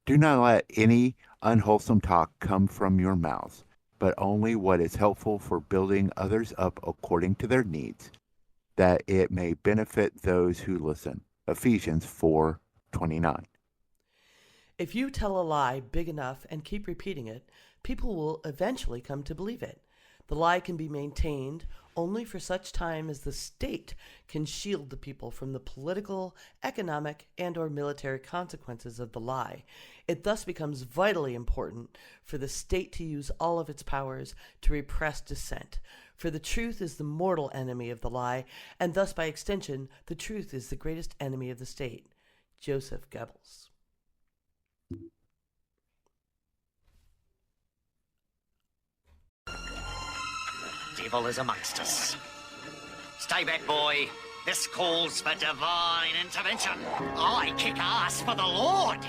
Do not let any unwholesome talk come from your mouths, but only what is helpful for building others up according to their needs, that it may benefit those who listen. Ephesians 4:29. If you tell a lie big enough and keep repeating it, people will eventually come to believe it. The lie can be maintained only for such time as the state can shield the people from the political, economic, and/or military consequences of the lie. It thus becomes vitally important for the state to use all of its powers to repress dissent. For the truth is the mortal enemy of the lie, and thus by extension, the truth is the greatest enemy of the state. Joseph Goebbels. Devil is amongst us. Stay back, boy. This calls for divine intervention. I kick ass for the Lord.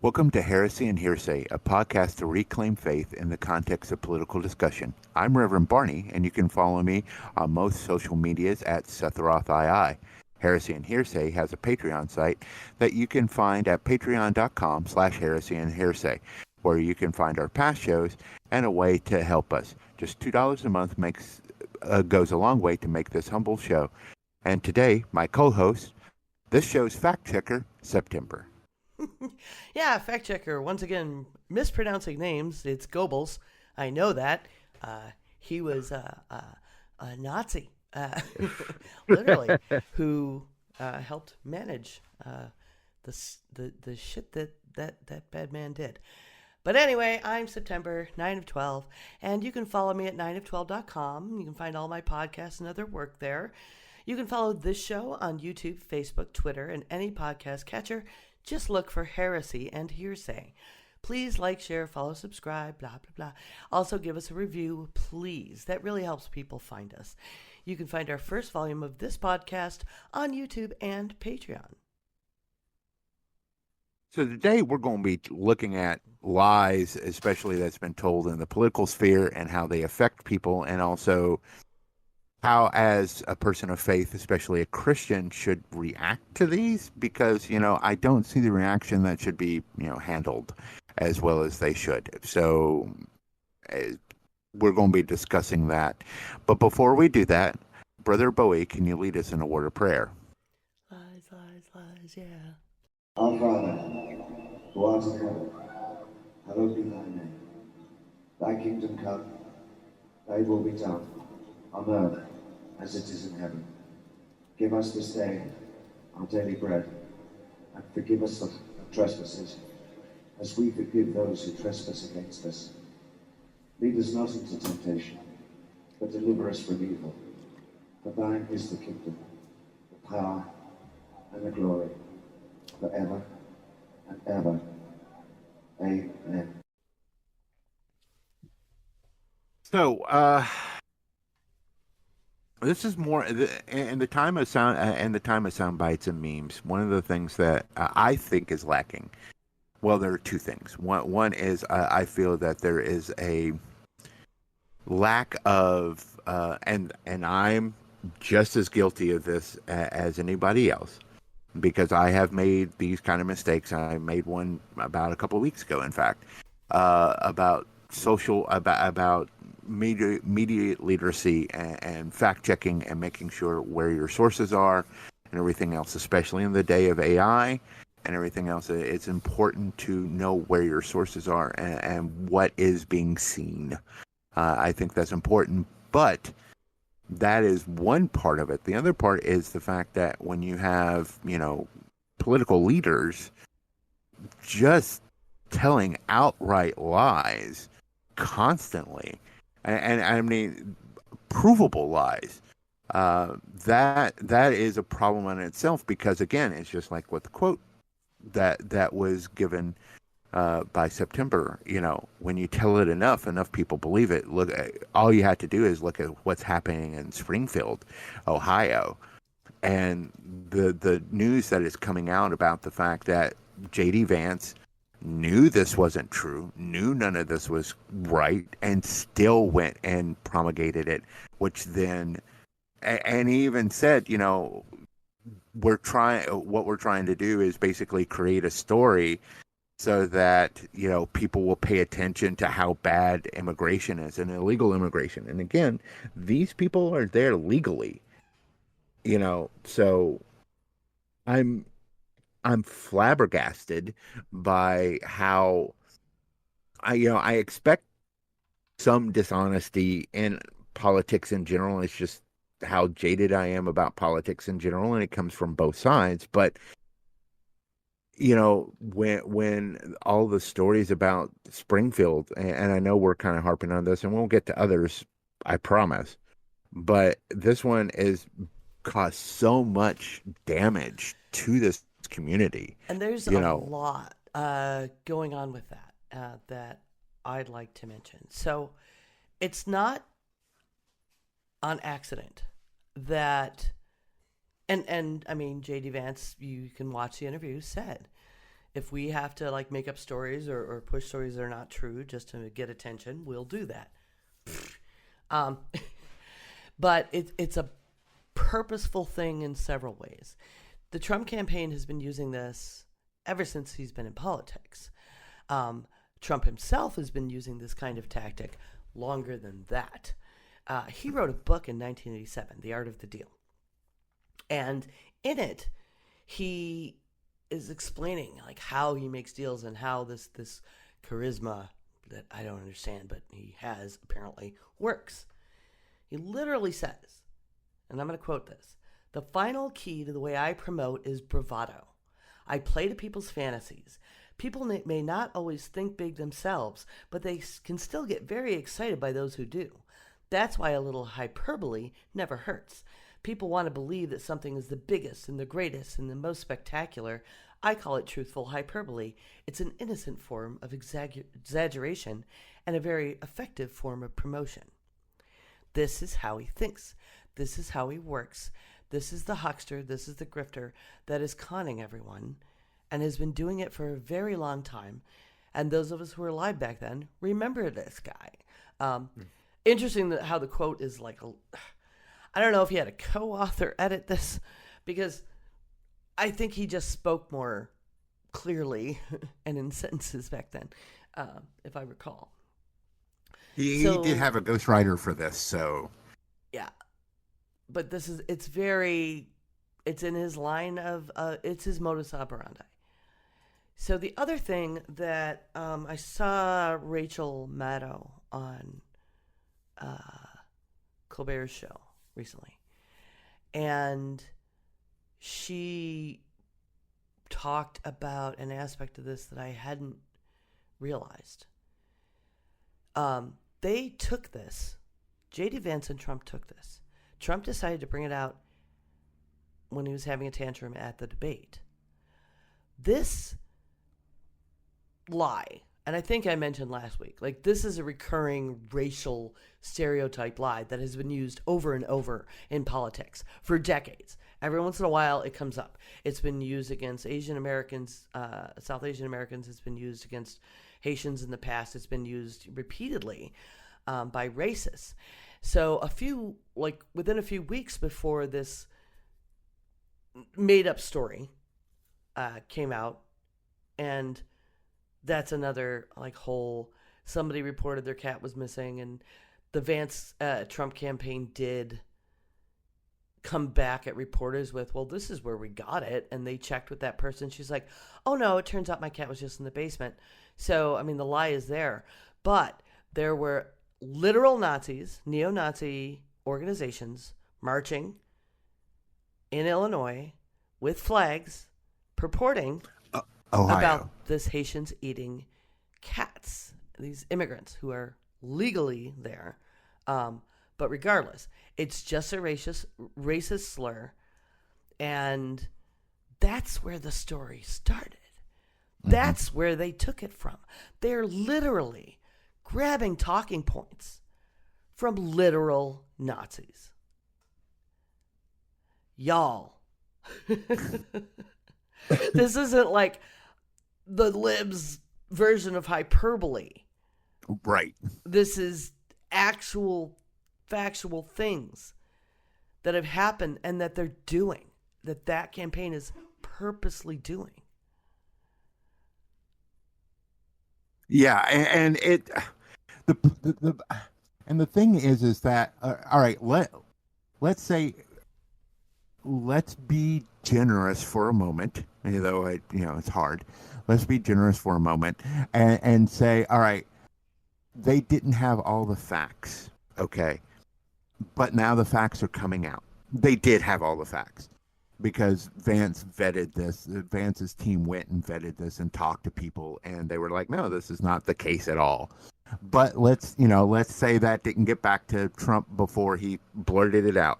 Welcome to Heresy and Hearsay, a podcast to reclaim faith in the context of political discussion. I'm Reverend Barney, and you can follow me on most social medias at SethRothII. Heresy and Hearsay has a Patreon site that you can find at patreon.com/Heresy and Hearsay, where you can find our past shows and a way to help us. Just $2 a month goes a long way to make this humble show. And today, my co-host, this show's fact checker, September. Yeah, fact checker. Once again, mispronouncing names. It's Goebbels. I know that. He was a Nazi, literally, who helped manage the shit that bad man did. But anyway, I'm September, Ninof12, and you can follow me at Ninof12.com. You can find all my podcasts and other work there. You can follow this show on YouTube, Facebook, Twitter, and any podcast catcher. Just look for Heresy and Hearsay. Please like, share, follow, subscribe, blah, blah, blah. Also give us a review, please. That really helps people find us. You can find our first volume of this podcast on YouTube and Patreon. So today we're going to be looking at lies, especially that's been told in the political sphere, and how they affect people, and also how, as a person of faith, especially a Christian, should react to these, because, I don't see the reaction that should be, handled as well as they should. So we're going to be discussing that. But before we do that, Brother Bowie, can you lead us in a word of prayer? Lies, lies, lies, yeah. Our Father, who art in heaven, hallowed be thy name. Thy kingdom come, thy will be done, on earth as it is in heaven. Give us this day our daily bread, and forgive us of trespasses, as we forgive those who trespass against us. Lead us not into temptation, but deliver us from evil. For thine is the kingdom, the power, and the glory, forever and ever. Amen. So, this is more in the time of sound bites and memes. One of the things that I think is lacking. Well, there are two things. One is I feel that there is a lack of, and I'm just as guilty of this as anybody else, because I have made these kind of mistakes. I made one about a couple of weeks ago, in fact, about media literacy and fact checking and making sure where your sources are and everything else, especially in the day of AI and everything else. It's important to know where your sources are and what is being seen. I think that's important, but that is one part of it. The other part is the fact that when you have, political leaders just telling outright lies constantly, and I mean provable lies, that is a problem in itself, because again, it's just like what the quote that was given by September. When you tell it enough people believe it. Look, all you have to do is look at what's happening in Springfield, Ohio, and the news that is coming out about the fact that J.D. Vance knew this wasn't true, knew none of this was right, and still went and promulgated it, which then, and he even said, what we're trying to do is basically create a story so that, people will pay attention to how bad immigration is and illegal immigration. And again, these people are there legally, so I'm flabbergasted by how I expect some dishonesty in politics in general. It's just how jaded I am about politics in general, and it comes from both sides. But when all the stories about Springfield, and I know we're kind of harping on this, and we'll get to others, I promise, but this one has caused so much damage to this community. And there's a lot going on with that that I'd like to mention. So it's not on accident that, and I mean, J.D. Vance, you can watch the interview, said, if we have to make up stories or push stories that are not true just to get attention, we'll do that. But it's a purposeful thing in several ways. The Trump campaign has been using this ever since he's been in politics. Trump himself has been using this kind of tactic longer than that. He wrote a book in 1987, The Art of the Deal. And in it, he is explaining how he makes deals and how this charisma that I don't understand, but he has apparently, works. He literally says, and I'm going to quote this, "The final key to the way I promote is bravado. I play to people's fantasies. People may not always think big themselves, but they can still get very excited by those who do. That's why a little hyperbole never hurts. People want to believe that something is the biggest and the greatest and the most spectacular. I call it truthful hyperbole. It's an innocent form of exaggeration and a very effective form of promotion. This is how he thinks. This is how he works. This is the huckster, this is the grifter that is conning everyone and has been doing it for a very long time. And those of us who were alive back then remember this guy." Interesting how the quote is I don't know if he had a co-author edit this, because I think he just spoke more clearly and in sentences back then, if I recall. He did have a ghostwriter for this, so... Yeah. But it's in his line of, it's his modus operandi. So the other thing that I saw Rachel Maddow on Colbert's show recently, and she talked about an aspect of this that I hadn't realized. They took this. J.D. Vance and Trump took this. Trump decided to bring it out when he was having a tantrum at the debate. This lie, and I think I mentioned last week, this is a recurring racial stereotype lie that has been used over and over in politics for decades. Every once in a while, it comes up. It's been used against Asian Americans, South Asian Americans. It's been used against Haitians in the past. It's been used repeatedly by racists. So within a few weeks before this made-up story came out, and that's another whole, somebody reported their cat was missing, and the Vance Trump campaign did come back at reporters with, well, this is where we got it, and they checked with that person. She's like, oh no, it turns out my cat was just in the basement. So I mean, the lie is there, but there were literal Nazis, neo-Nazi organizations marching in Illinois with flags purporting about this Haitians eating cats, these immigrants who are legally there. But regardless, it's just a racist slur. And that's where the story started. Mm-hmm. That's where they took it from. They're literally grabbing talking points from literal Nazis. Y'all. This isn't like the libs' version of hyperbole. Right. This is actual factual things that have happened and that they're doing. that campaign is purposely doing. Yeah, and it the and the thing is that all right, let's say let's be generous for a moment, though it's hard. Let's be generous for a moment and say, all right, they didn't have all the facts, okay, but now the facts are coming out. They did have all the facts because Vance vetted this. Vance's team went and vetted this and talked to people, and they were like, no, this is not the case at all. But let's say that didn't get back to Trump before he blurted it out.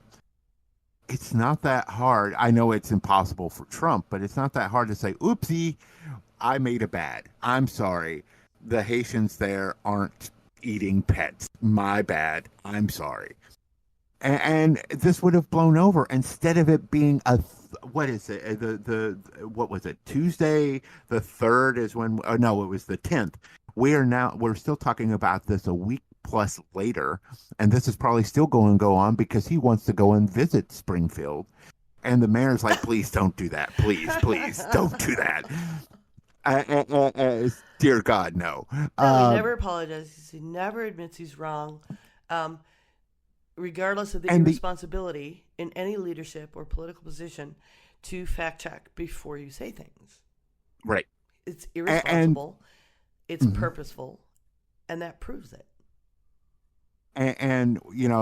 It's not that hard. I know it's impossible for Trump, but it's not that hard to say, oopsie, I made a bad. I'm sorry. The Haitians there aren't eating pets. My bad. I'm sorry. And this would have blown over instead of it being what is it? What was it? Tuesday the 3rd is when. Oh, no, it was the 10th. We're still talking about this a week plus later, and this is probably still going to go on because he wants to go and visit Springfield, and the mayor's like, please don't do that. Please don't do that. Dear God, no. No, he never apologizes. He never admits he's wrong. Regardless of the irresponsibility in any leadership or political position to fact check before you say things. Right. It's irresponsible. It's purposeful. And that proves it. And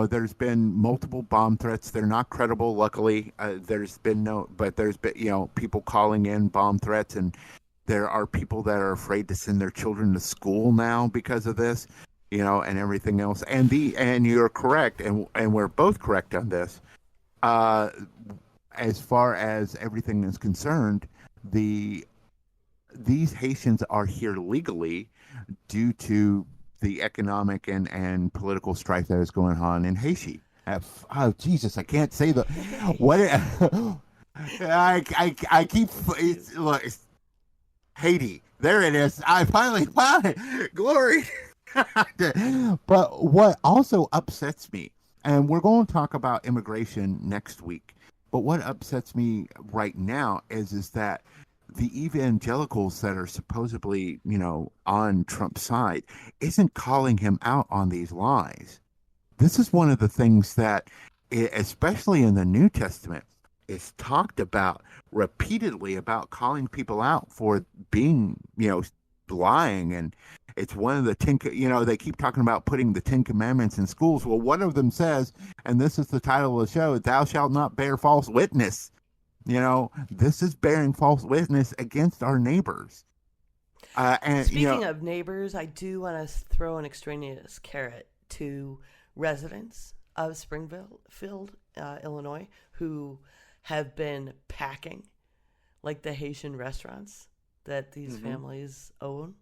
there's been multiple bomb threats. They're not credible, luckily. There's been people calling in bomb threats, and there are people that are afraid to send their children to school now because of this, and everything else. And you're correct, and we're both correct on this. As far as everything is concerned, these Haitians are here legally due to the economic and political strife that is going on in Haiti. Oh Jesus, I can't say what. I keep look. Haiti. There it is. I finally found it. Glory. But what also upsets me, and we're going to talk about immigration next week, but what upsets me right now is that the evangelicals that are supposedly, on Trump's side isn't calling him out on these lies. This is one of the things that, especially in the New Testament, is talked about repeatedly about calling people out for being, lying. And it's one of the they keep talking about putting the 10 Commandments in schools. Well, one of them says, and this is the title of the show, thou shalt not bear false witness. This is bearing false witness against our neighbors. And speaking of neighbors, I do want to throw an extraneous carrot to residents of Springfield, Illinois, who have been packing like the Haitian restaurants that these families own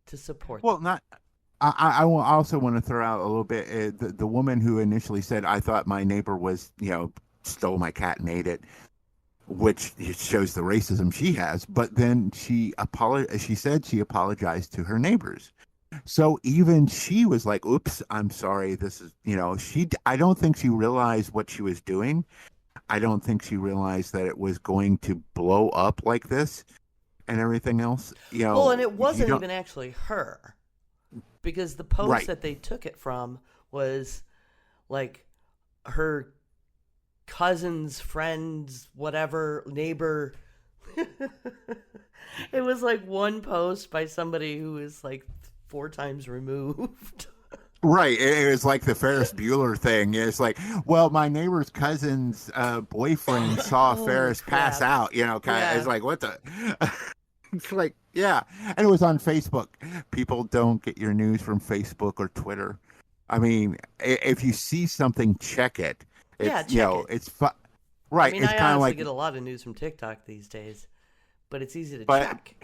to support. Well, not. I also want to throw out a little bit. The woman who initially said, "I thought my neighbor was, stole my cat and ate it," which shows the racism she has. But then she said she apologized to her neighbors. So even she was like, "Oops, I'm sorry. This is, I don't think she realized what she was doing. I don't think she realized that it was going to blow up like this and everything else. Well, and it wasn't even actually her, because the post that they took it from was like her cousin's friend's whatever neighbor. It was like one post by somebody who is like 4 times removed. Right. It was like the Ferris Bueller thing. It's like, well, my neighbor's cousin's boyfriend saw Ferris pass out, It's like, what the? It's like, yeah. And it was on Facebook. People don't get your news from Facebook or Twitter. I mean, if you see something, check it. It's, check it's fun. Right. I mean, it's I kind of honestly like get a lot of news from TikTok these days, but it's easy to check.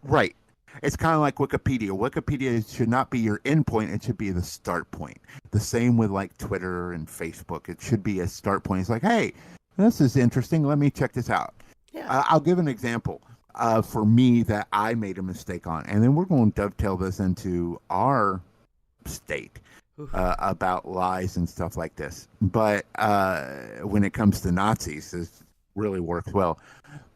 Right. It's kind of like Wikipedia. Wikipedia should not be your end point. It should be the start point. The same with like Twitter and Facebook. It should be a start point. It's like, hey, this is interesting. Let me check this out. Yeah. I'll give an example for me that I made a mistake on. And then we're going to dovetail this into our state. about lies and stuff like this. But when it comes to Nazis, this really works well.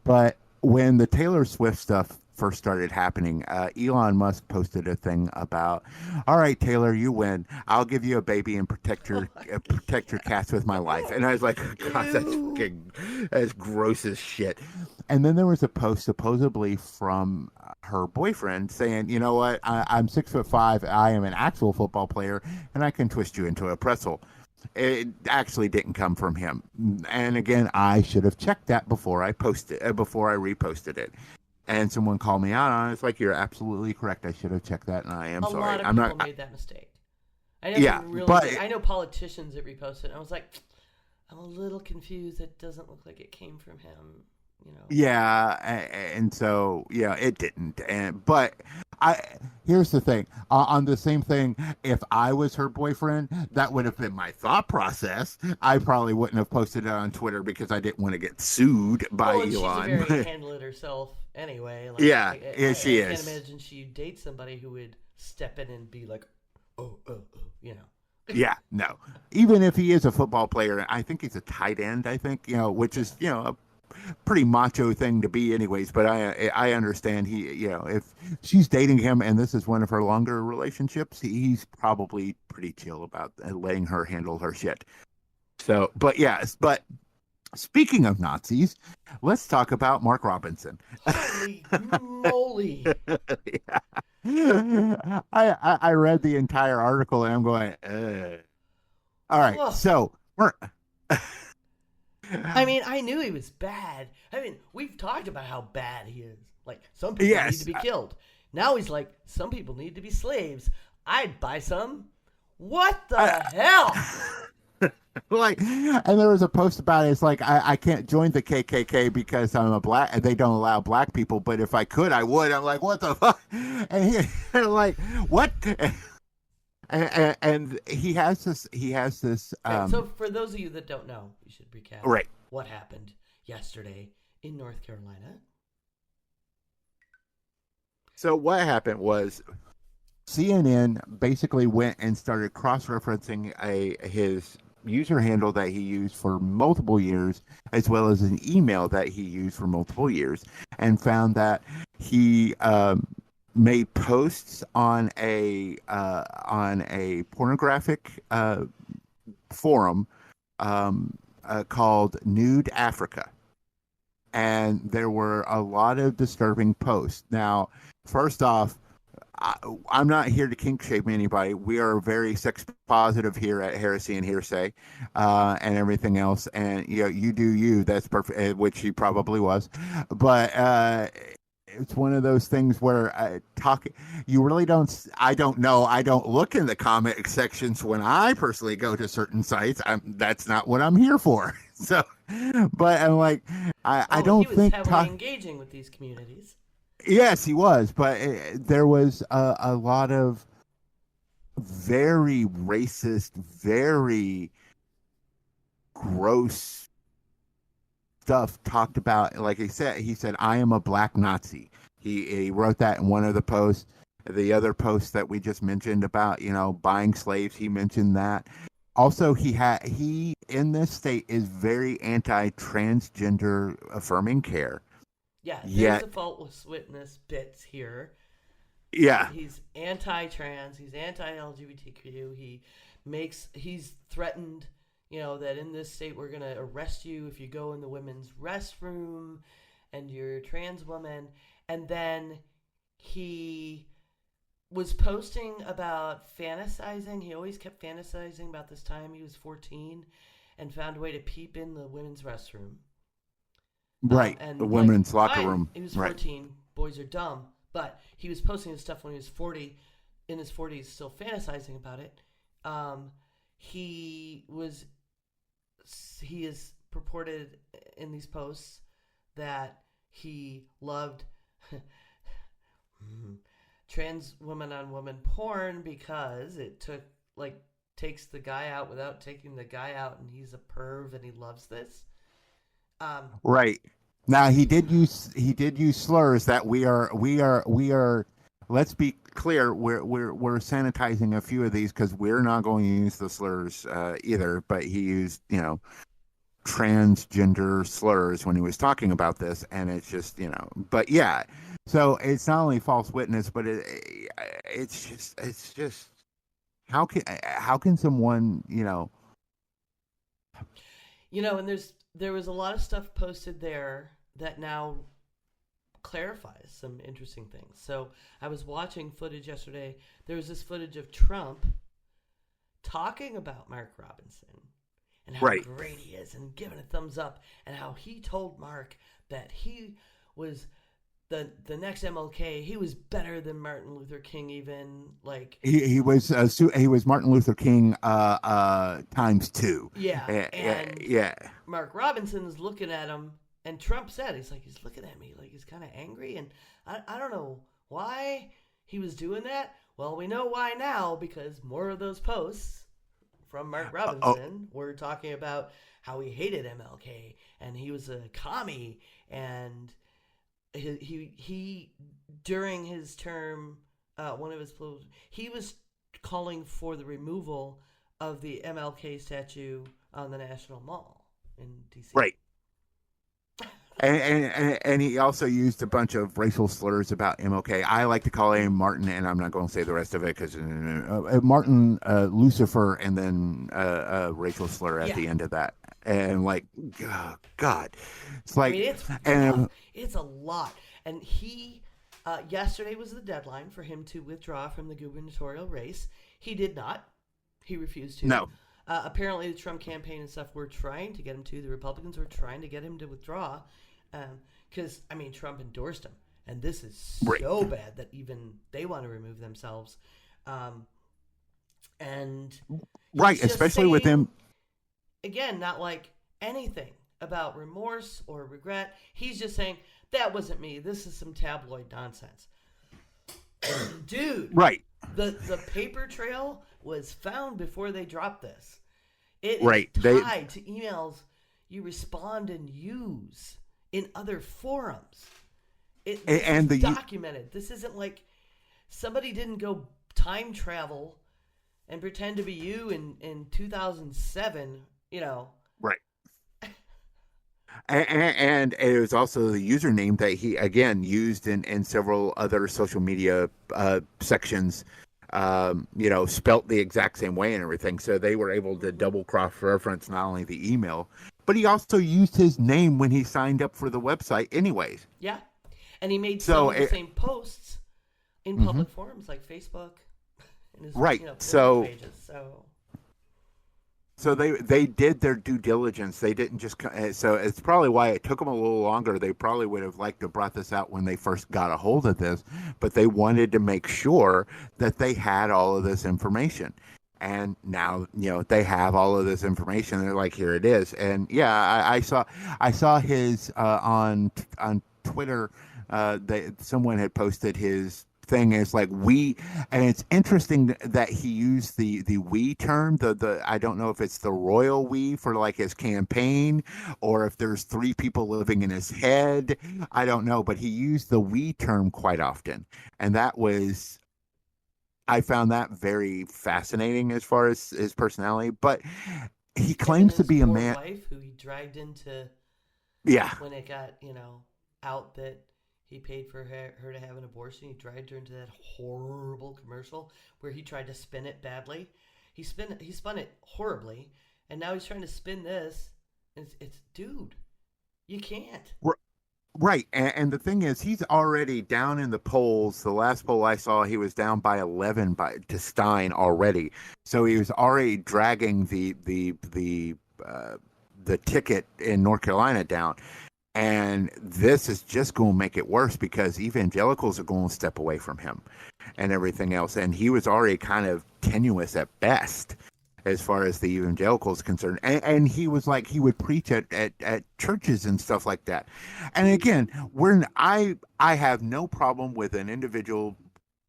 But when the Taylor Swift stuff first started happening, Elon Musk posted a thing about, "All right, Taylor, you win. I'll give you a baby and protect your cats with my life." And I was like, "God, that's gross as shit." And then there was a post supposedly from her boyfriend saying, "You know what? I'm 6'5". I am an actual football player, and I can twist you into a pretzel." It actually didn't come from him. And again, I should have checked that before I reposted it. And someone called me out on it. It's like, you're absolutely correct. I should have checked that, and I am sorry. A lot of people made that mistake. I know Yeah, I know politicians that reposted it. I was like, I'm a little confused. It doesn't look like it came from him. You know. Yeah, and so it didn't. But here's the thing. On the same thing, if I was her boyfriend, that would have been my thought process. I probably wouldn't have posted it on Twitter because I didn't want to get sued by Elon. She's a very handle it herself anyway. Like, she is. I can't imagine she dates somebody who would step in and be like, oh, you know. Yeah, no. Even if he is a football player, I think he's a tight end. I think which is a pretty macho thing to be anyways, but I understand if she's dating him and this is one of her longer relationships, he's probably pretty chill about letting her handle her shit. So, but speaking of Nazis, let's talk about Mark Robinson. Holy moly. Yeah. I read the entire article and I'm going, all right. Ugh. So we're I mean, I knew he was bad. I mean, we've talked about how bad he is. Like, some people need to be killed. Now he's like, some people need to be slaves. I'd buy some. What the hell? Like, and there was a post about it. It's like, I can't join the KKK because I'm a black, and they don't allow black people. But if I could, I would. I'm like, what the fuck? And like, what? And he has this. So for those of you that don't know, we should recap what happened yesterday in North Carolina. So what happened was CNN basically went and started cross-referencing his user handle that he used for multiple years, as well as an email that he used for multiple years, and found that he made posts on a pornographic forum called Nude Africa, and there were a lot of disturbing posts. Now, first off, I'm not here to kink shame anybody. We are very sex positive here at Heresy and Hearsay, and everything else. And you do you. That's perfect. Which he probably was, but it's one of those things where you really don't. I don't know. I don't look in the comment sections when I personally go to certain sites. That's not what I'm here for. So, but I'm like, I don't think he was heavily engaging with these communities. Yes, he was, but there was a lot of very racist, very gross stuff talked about. Like he said, "I am a black Nazi." He wrote that in one of the posts. The other post that we just mentioned about buying slaves, he mentioned that. Also, he in this state is very anti-transgender affirming care. Yeah, there's a faultless witness bits here. Yeah. He's anti-trans, he's anti-LGBTQ, he's threatened, that in this state we're going to arrest you if you go in the women's restroom and you're a trans woman. And then he was posting about fantasizing. He always kept fantasizing about this time he was 14 and found a way to peep in the women's restroom. Right, and the women's locker room. He was 14. Right. Boys are dumb. But he was posting his stuff when he was 40, in his 40s, still fantasizing about it. He is purported in these posts that he loved trans woman on woman porn because it takes the guy out without taking the guy out, and he's a perv and he loves this. Right. Now he did use slurs that we are let's be clear, we're sanitizing a few of these because we're not going to use the slurs either. But he used, transgender slurs when he was talking about this, and it's just, But yeah, so it's not only false witness, but it's just how can someone, And there was a lot of stuff posted there that now clarifies some interesting things. So I was watching footage yesterday. There was this footage of Trump talking about Mark Robinson and how Right. great he is and giving a thumbs up, and how he told Mark that he was the next MLK. He was better than Martin Luther King, even. Like, he was Martin Luther King times 2. yeah. And Yeah. Mark Robinson's looking at him, and Trump said, he's looking at me like he's kind of angry, and I don't know why he was doing that. Well, we know why now, because more of those posts from Mark Robinson were talking about how he hated MLK and he was a commie, and he during his term, one of his he was calling for the removal of the MLK statue on the National Mall in DC. Right. And he also used a bunch of racial slurs about MLK. I like to call him Martin, and I'm not going to say the rest of it because Martin Lucifer, and then a racial slur at the end of that. And God, it's like, it's a lot. And he yesterday was the deadline for him to withdraw from the gubernatorial race. He did not. He refused to. No. Apparently, the Trump campaign and stuff were trying to get him to. The Republicans were trying to get him to withdraw because, Trump endorsed him. And this is so bad that even they want to remove themselves. And right, especially saying, with him. Again, not like anything about remorse or regret. He's just saying, that wasn't me. This is some tabloid nonsense. Dude. Right. The paper trail was found before they dropped this. It is tied to emails you respond and use in other forums. This is documented. This isn't like somebody didn't go time travel and pretend to be you in 2007, Right. And it was also the username that he, again, used in several other social media sections, spelt the exact same way and everything. So they were able to double cross-reference not only the email, but he also used his name when he signed up for the website anyways. Yeah. And he made some of the same posts in public forums like Facebook and his pages. So they did their due diligence. They didn't just so it's probably why it took them a little longer. They probably would have liked to have brought this out when they first got a hold of this, but they wanted to make sure that they had all of this information. And now, they have all of this information. They're like, here it is. And yeah, I saw his on Twitter. Someone had posted his thing is like we, and it's interesting that he used the we term. The I don't know if it's the royal we for like his campaign, or if there's 3 people living in his head. I don't know, but he used the we term quite often, and that was. I found that very fascinating as far as his personality, but he claims to be a man. Wife who he dragged into, when it got out that he paid for her to have an abortion. He dragged her into that horrible commercial where he tried to spin it badly. He spun it horribly, and now he's trying to spin this. It's dude, you can't. Right, and the thing is, he's already down in the polls. The last poll I saw, he was down by 11 to Stein already. So he was already dragging the ticket in North Carolina down. And this is just going to make it worse because evangelicals are going to step away from him and everything else. And he was already kind of tenuous at best as far as the evangelicals concerned. And he was like, he would preach at churches and stuff like that. And again, I have no problem with an individual,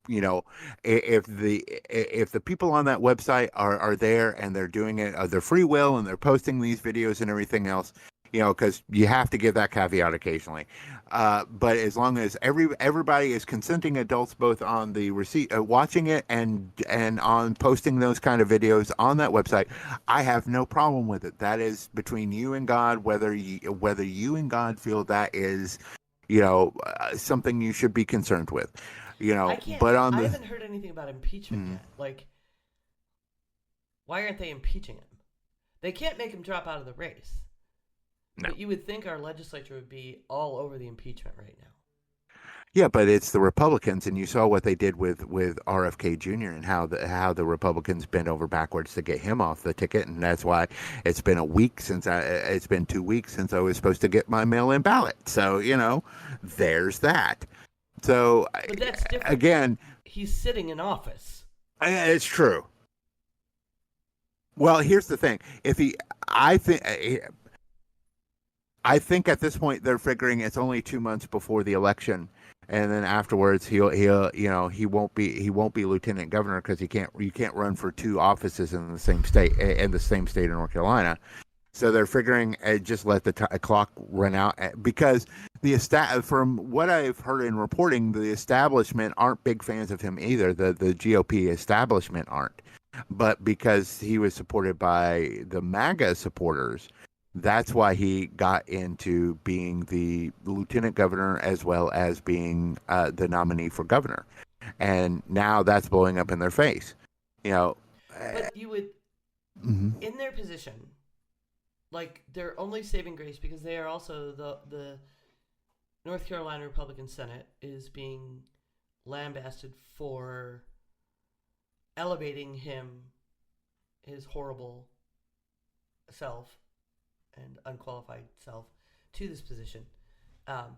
if the people on that website are there and they're doing it of their free will and they're posting these videos and everything else, because you have to give that caveat occasionally. But as long as everybody is consenting adults, both on the receipt, watching it, and on posting those kind of videos on that website, I have no problem with it. That is between you and God, whether you and God feel that is, something you should be concerned with. But I haven't heard anything about impeachment yet. Like, why aren't they impeaching him? They can't make him drop out of the race. No. But you would think our legislature would be all over the impeachment right now. Yeah, but it's the Republicans, and you saw what they did with RFK Jr. and how the Republicans bent over backwards to get him off the ticket, and that's why it's been 2 weeks since I was supposed to get my mail-in ballot. So there's that. So but that's different. Again, he's sitting in office. It's true. Well, here's the thing: I think at this point they're figuring it's only 2 months before the election, and then afterwards he won't be lieutenant governor because you can't run for two offices in the same state of North Carolina. So they're figuring just let the clock run out because from what I've heard in reporting, the establishment aren't big fans of him either. The GOP establishment aren't, but because he was supported by the MAGA supporters. That's why he got into being the lieutenant governor as well as being the nominee for governor. And now that's blowing up in their face. But you would, in their position, like their only saving grace, because they are also the North Carolina Republican Senate is being lambasted for elevating his horrible self and unqualified self to this position. And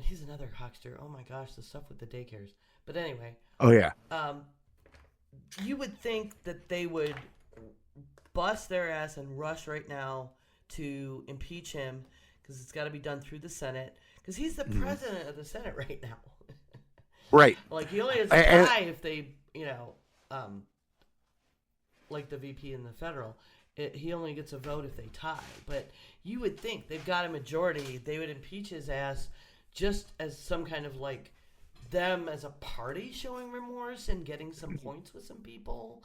he's another huckster. Oh my gosh, the stuff with the daycares. But anyway. Oh yeah. You would think that they would bust their ass and rush right now to impeach him because it's got to be done through the Senate because he's the president of the Senate right now. Right. Like he only has to die if they, like the VP in the federal. He only gets a vote if they tie. But you would think they've got a majority. They would impeach his ass just as some kind of like them as a party showing remorse and getting some points with some people.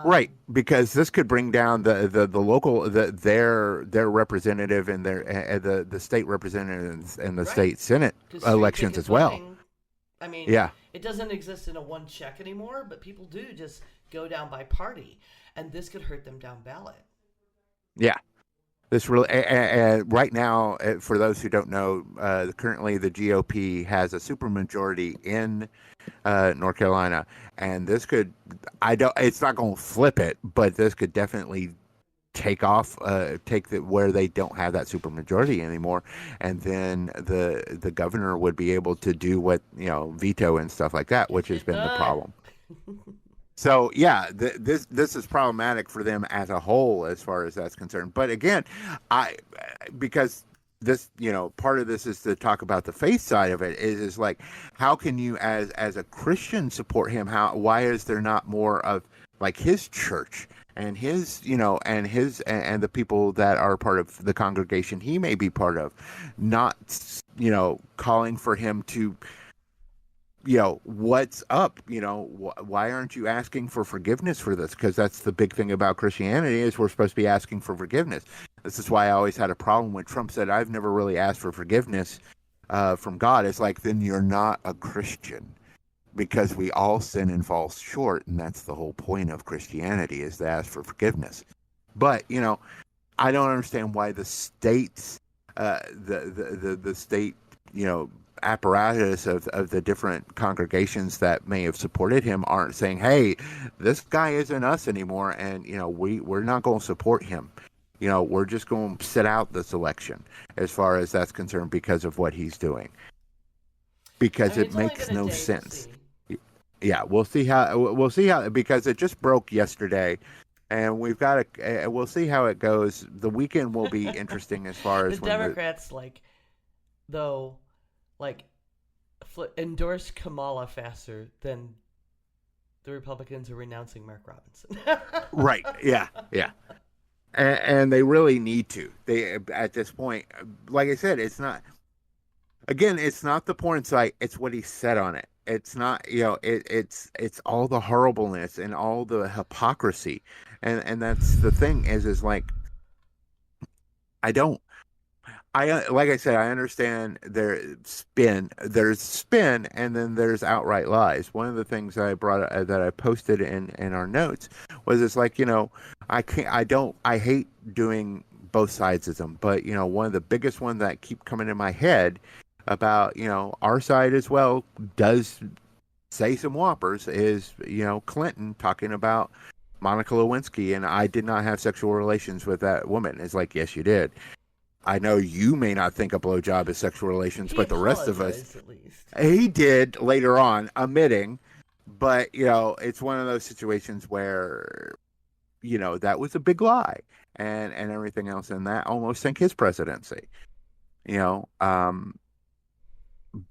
Right, because this could bring down the local their representative and the state representatives and the state Senate elections as well. Voting, I mean, it doesn't exist in a one check anymore, but people do just go down by party. And this could hurt them down ballot. Yeah. This really, right now, for those who don't know, currently the GOP has a supermajority in North Carolina, and this could, it's not going to flip it, but this could definitely take where they don't have that supermajority anymore, and then the governor would be able to do what veto and stuff like that, which has been the problem. So yeah, this is problematic for them as a whole as far as that's concerned. But again, because this part of this is to talk about the faith side of it is like how can you as a Christian support him? Why is there not more of like his church and his and the people that are part of the congregation he may be part of, not calling for him to. What's up? Why aren't you asking for forgiveness for this? Because that's the big thing about Christianity is we're supposed to be asking for forgiveness. This is why I always had a problem when Trump said, I've never really asked for forgiveness from God. It's like, then you're not a Christian because we all sin and fall short. And that's the whole point of Christianity is to ask for forgiveness. But, I don't understand why the states, the state, apparatus of the different congregations that may have supported him aren't saying, hey, this guy isn't us anymore, and we're not going to support him. We're just going to sit out this election as far as that's concerned because of what he's doing, because it makes no sense. Yeah, we'll see how because it just broke yesterday, and we've got to we'll see how it goes. The weekend will be interesting as far as the Democrats endorsed Kamala faster than the Republicans are renouncing Mark Robinson. Right. Yeah. and they really need to. They at this point, like I said, it's not. Again, it's not the porn site. It's what he said on it. It's not, it's all the horribleness and all the hypocrisy, and that's the thing is like I don't. Like I said, I understand there's spin, and then there's outright lies. One of the things that I brought that I posted in our notes was it's like, I hate doing both sides of them, but one of the biggest ones that keep coming in my head about our side as well does say some whoppers is Clinton talking about Monica Lewinsky, and I did not have sexual relations with that woman. It's like, yes, you did. I know you may not think a blowjob is sexual relations, but the rest of us, at least. he did later on, admitting. But it's one of those situations where that was a big lie, and everything else, and that almost sank his presidency.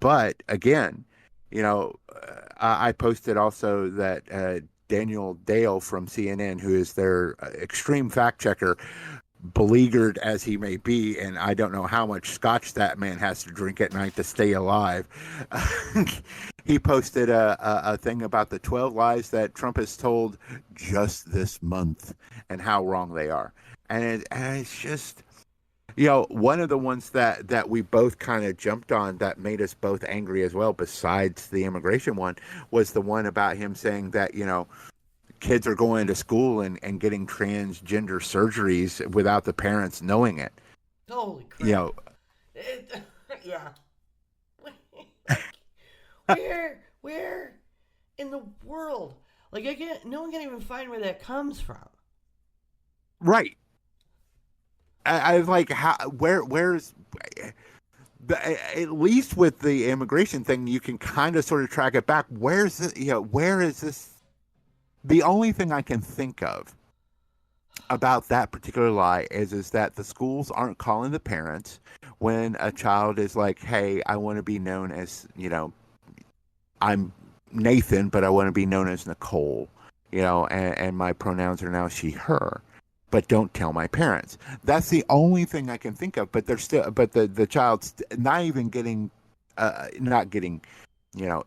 But again, I posted also that Daniel Dale from CNN, who is their extreme fact checker, beleaguered as he may be, and I don't know how much scotch that man has to drink at night to stay alive. He posted a thing about the 12 lies that Trump has told just this month and how wrong they are. And it's just, one of the ones that we both kind of jumped on that made us both angry as well, besides the immigration one, was the one about him saying that, kids are going to school and getting transgender surgeries without the parents knowing it. Holy crap. Yeah. Where in the world? Like, no one can even find where that comes from. Right. I was like, where's at least with the immigration thing, you can kind of sort of track it back. Where is this? The only thing I can think of about that particular lie is that the schools aren't calling the parents when a child is like, hey, I want to be known as, I'm Nathan, but I want to be known as Nicole, and my pronouns are now she, her, but don't tell my parents. That's the only thing I can think of, but the child's not even getting, not getting,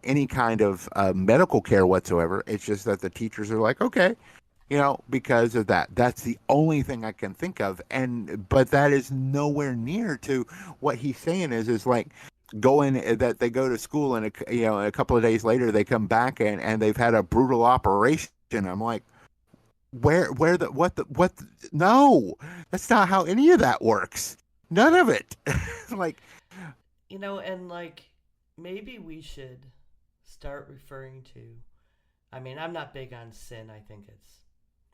any kind of medical care whatsoever. It's just that the teachers are like, okay, because of that. That's the only thing I can think of. But that is nowhere near to what he's saying is like that they go to school and, a couple of days later they come back and they've had a brutal operation. I'm like, no, that's not how any of that works. None of it. Like, and like, maybe we should start referring to, I mean, I'm not big on sin. I think it's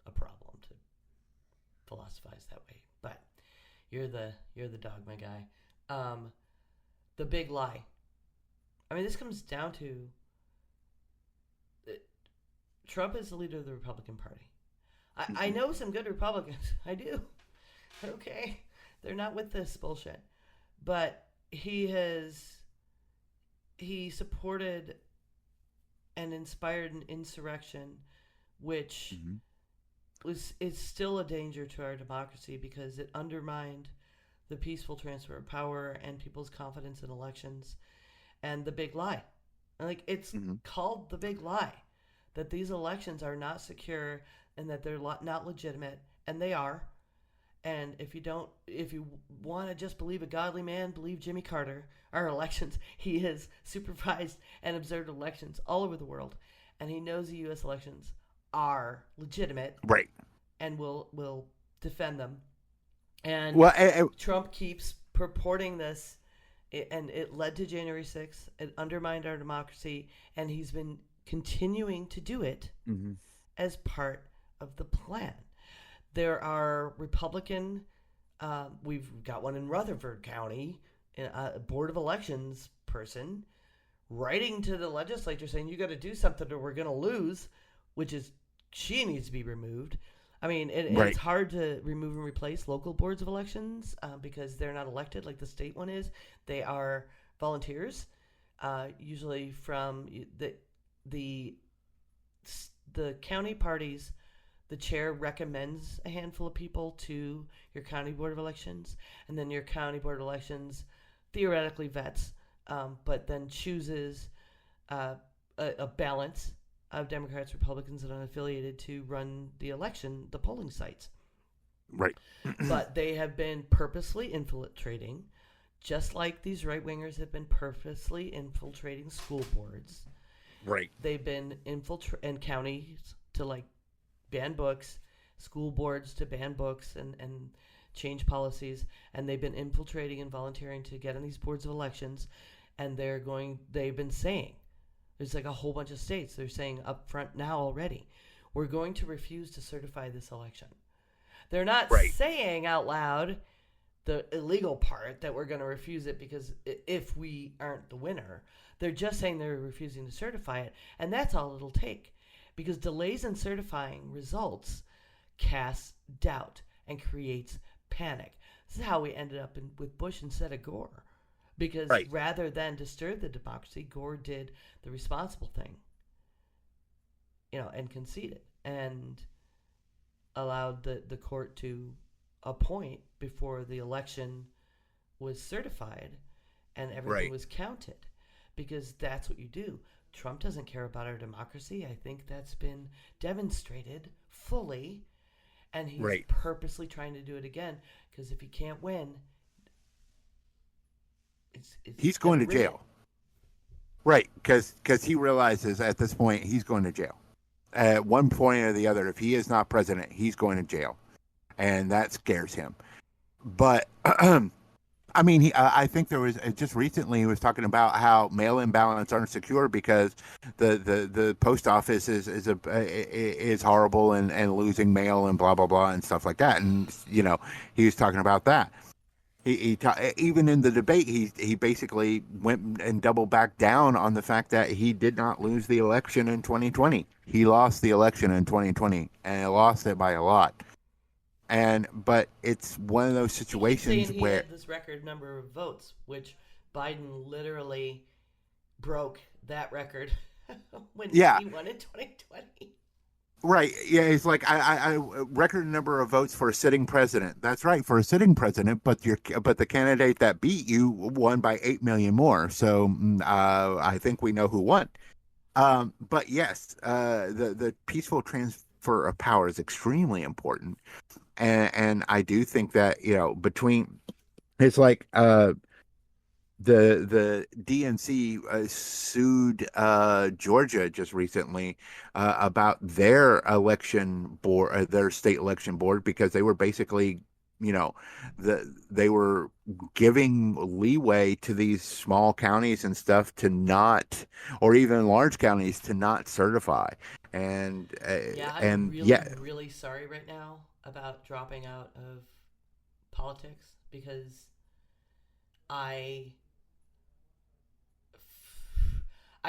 a problem to philosophize that way, but you're the dogma guy. The big lie. I mean, this comes down to Trump is the leader of the Republican Party. I know some good Republicans. I do. Okay. They're not with this bullshit. But he supported and inspired an insurrection which is still a danger to our democracy because it undermined the peaceful transfer of power and people's confidence in elections. And the big lie. Like, it's called the big lie, that these elections are not secure and that they're not legitimate, and they are. And if you want to just believe a godly man, believe Jimmy Carter. Our elections, he has supervised and observed elections all over the world, and he knows the U.S. elections are legitimate, right? And will defend them. And Trump keeps purporting this, and it led to January 6th. It undermined our democracy, and he's been continuing to do it as part of the plan. There are Republican, we've got one in Rutherford County, a Board of Elections person writing to the legislature saying, you got to do something or we're going to lose, which is, she needs to be removed. I mean, it's hard to remove and replace local boards of elections because they're not elected like the state one is. They are volunteers, usually from the county parties the chair recommends a handful of people to your county board of elections, and then your county board of elections theoretically vets, but then chooses a balance of Democrats, Republicans, and unaffiliated to run the election, the polling sites. Right. But they have been purposely infiltrating, just like these right-wingers have been purposely infiltrating school boards. Right. They've been and counties to like ban books, school boards to ban books and change policies, and they've been infiltrating and volunteering to get on these boards of elections, and they've been saying, there's like a whole bunch of states, they're saying up front now already, we're going to refuse to certify this election. They're not saying out loud the illegal part that we're going to refuse it because if we aren't the winner. They're just saying they're refusing to certify it, and that's all it'll take. Because delays in certifying results casts doubt and creates panic. This is how we ended up with Bush instead of Gore. Because rather than disturb the democracy, Gore did the responsible thing, and conceded and allowed the court to appoint before the election was certified and everything was counted. Because that's what you do. Trump doesn't care about our democracy. I think that's been demonstrated fully. And he's purposely trying to do it again. Because if he can't win, he's going to jail. Right. Because he realizes at this point he's going to jail. At one point or the other, if he is not president, he's going to jail. And that scares him. But I mean, I think there was just recently he was talking about how mail-in ballots aren't secure because the post office is horrible and losing mail and blah blah blah and stuff like that. And he was talking about that. Even in the debate, he basically went and doubled back down on the fact that he did not lose the election in 2020. He lost the election in 2020 and he lost it by a lot. But it's one of those situations he where had this record number of votes, which Biden literally broke that record when he won in 2020. Right. Yeah. It's like I record number of votes for a sitting president. That's right, for a sitting president. But the candidate that beat you won by 8 million more. So I think we know who won. But yes, the peaceful transfer of power is extremely important. And I do think that, between it's like the DNC sued Georgia just recently about their election board, their state election board, because they were basically, they were giving leeway to these small counties and stuff to not, or even large counties to not certify. And I'm really sorry right now about dropping out of politics because I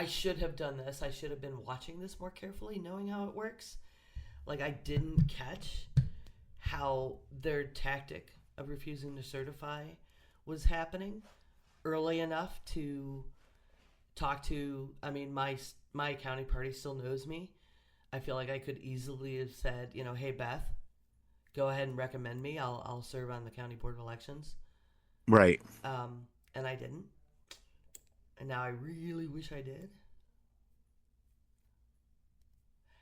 should have done this. I should have been watching this more carefully, knowing how it works. Like, I didn't catch how their tactic of refusing to certify was happening early enough to talk to, my county party still knows me. I feel like I could easily have said, hey, Beth, go ahead and recommend me. I'll serve on the county board of elections. Right. And I didn't. And now I really wish I did.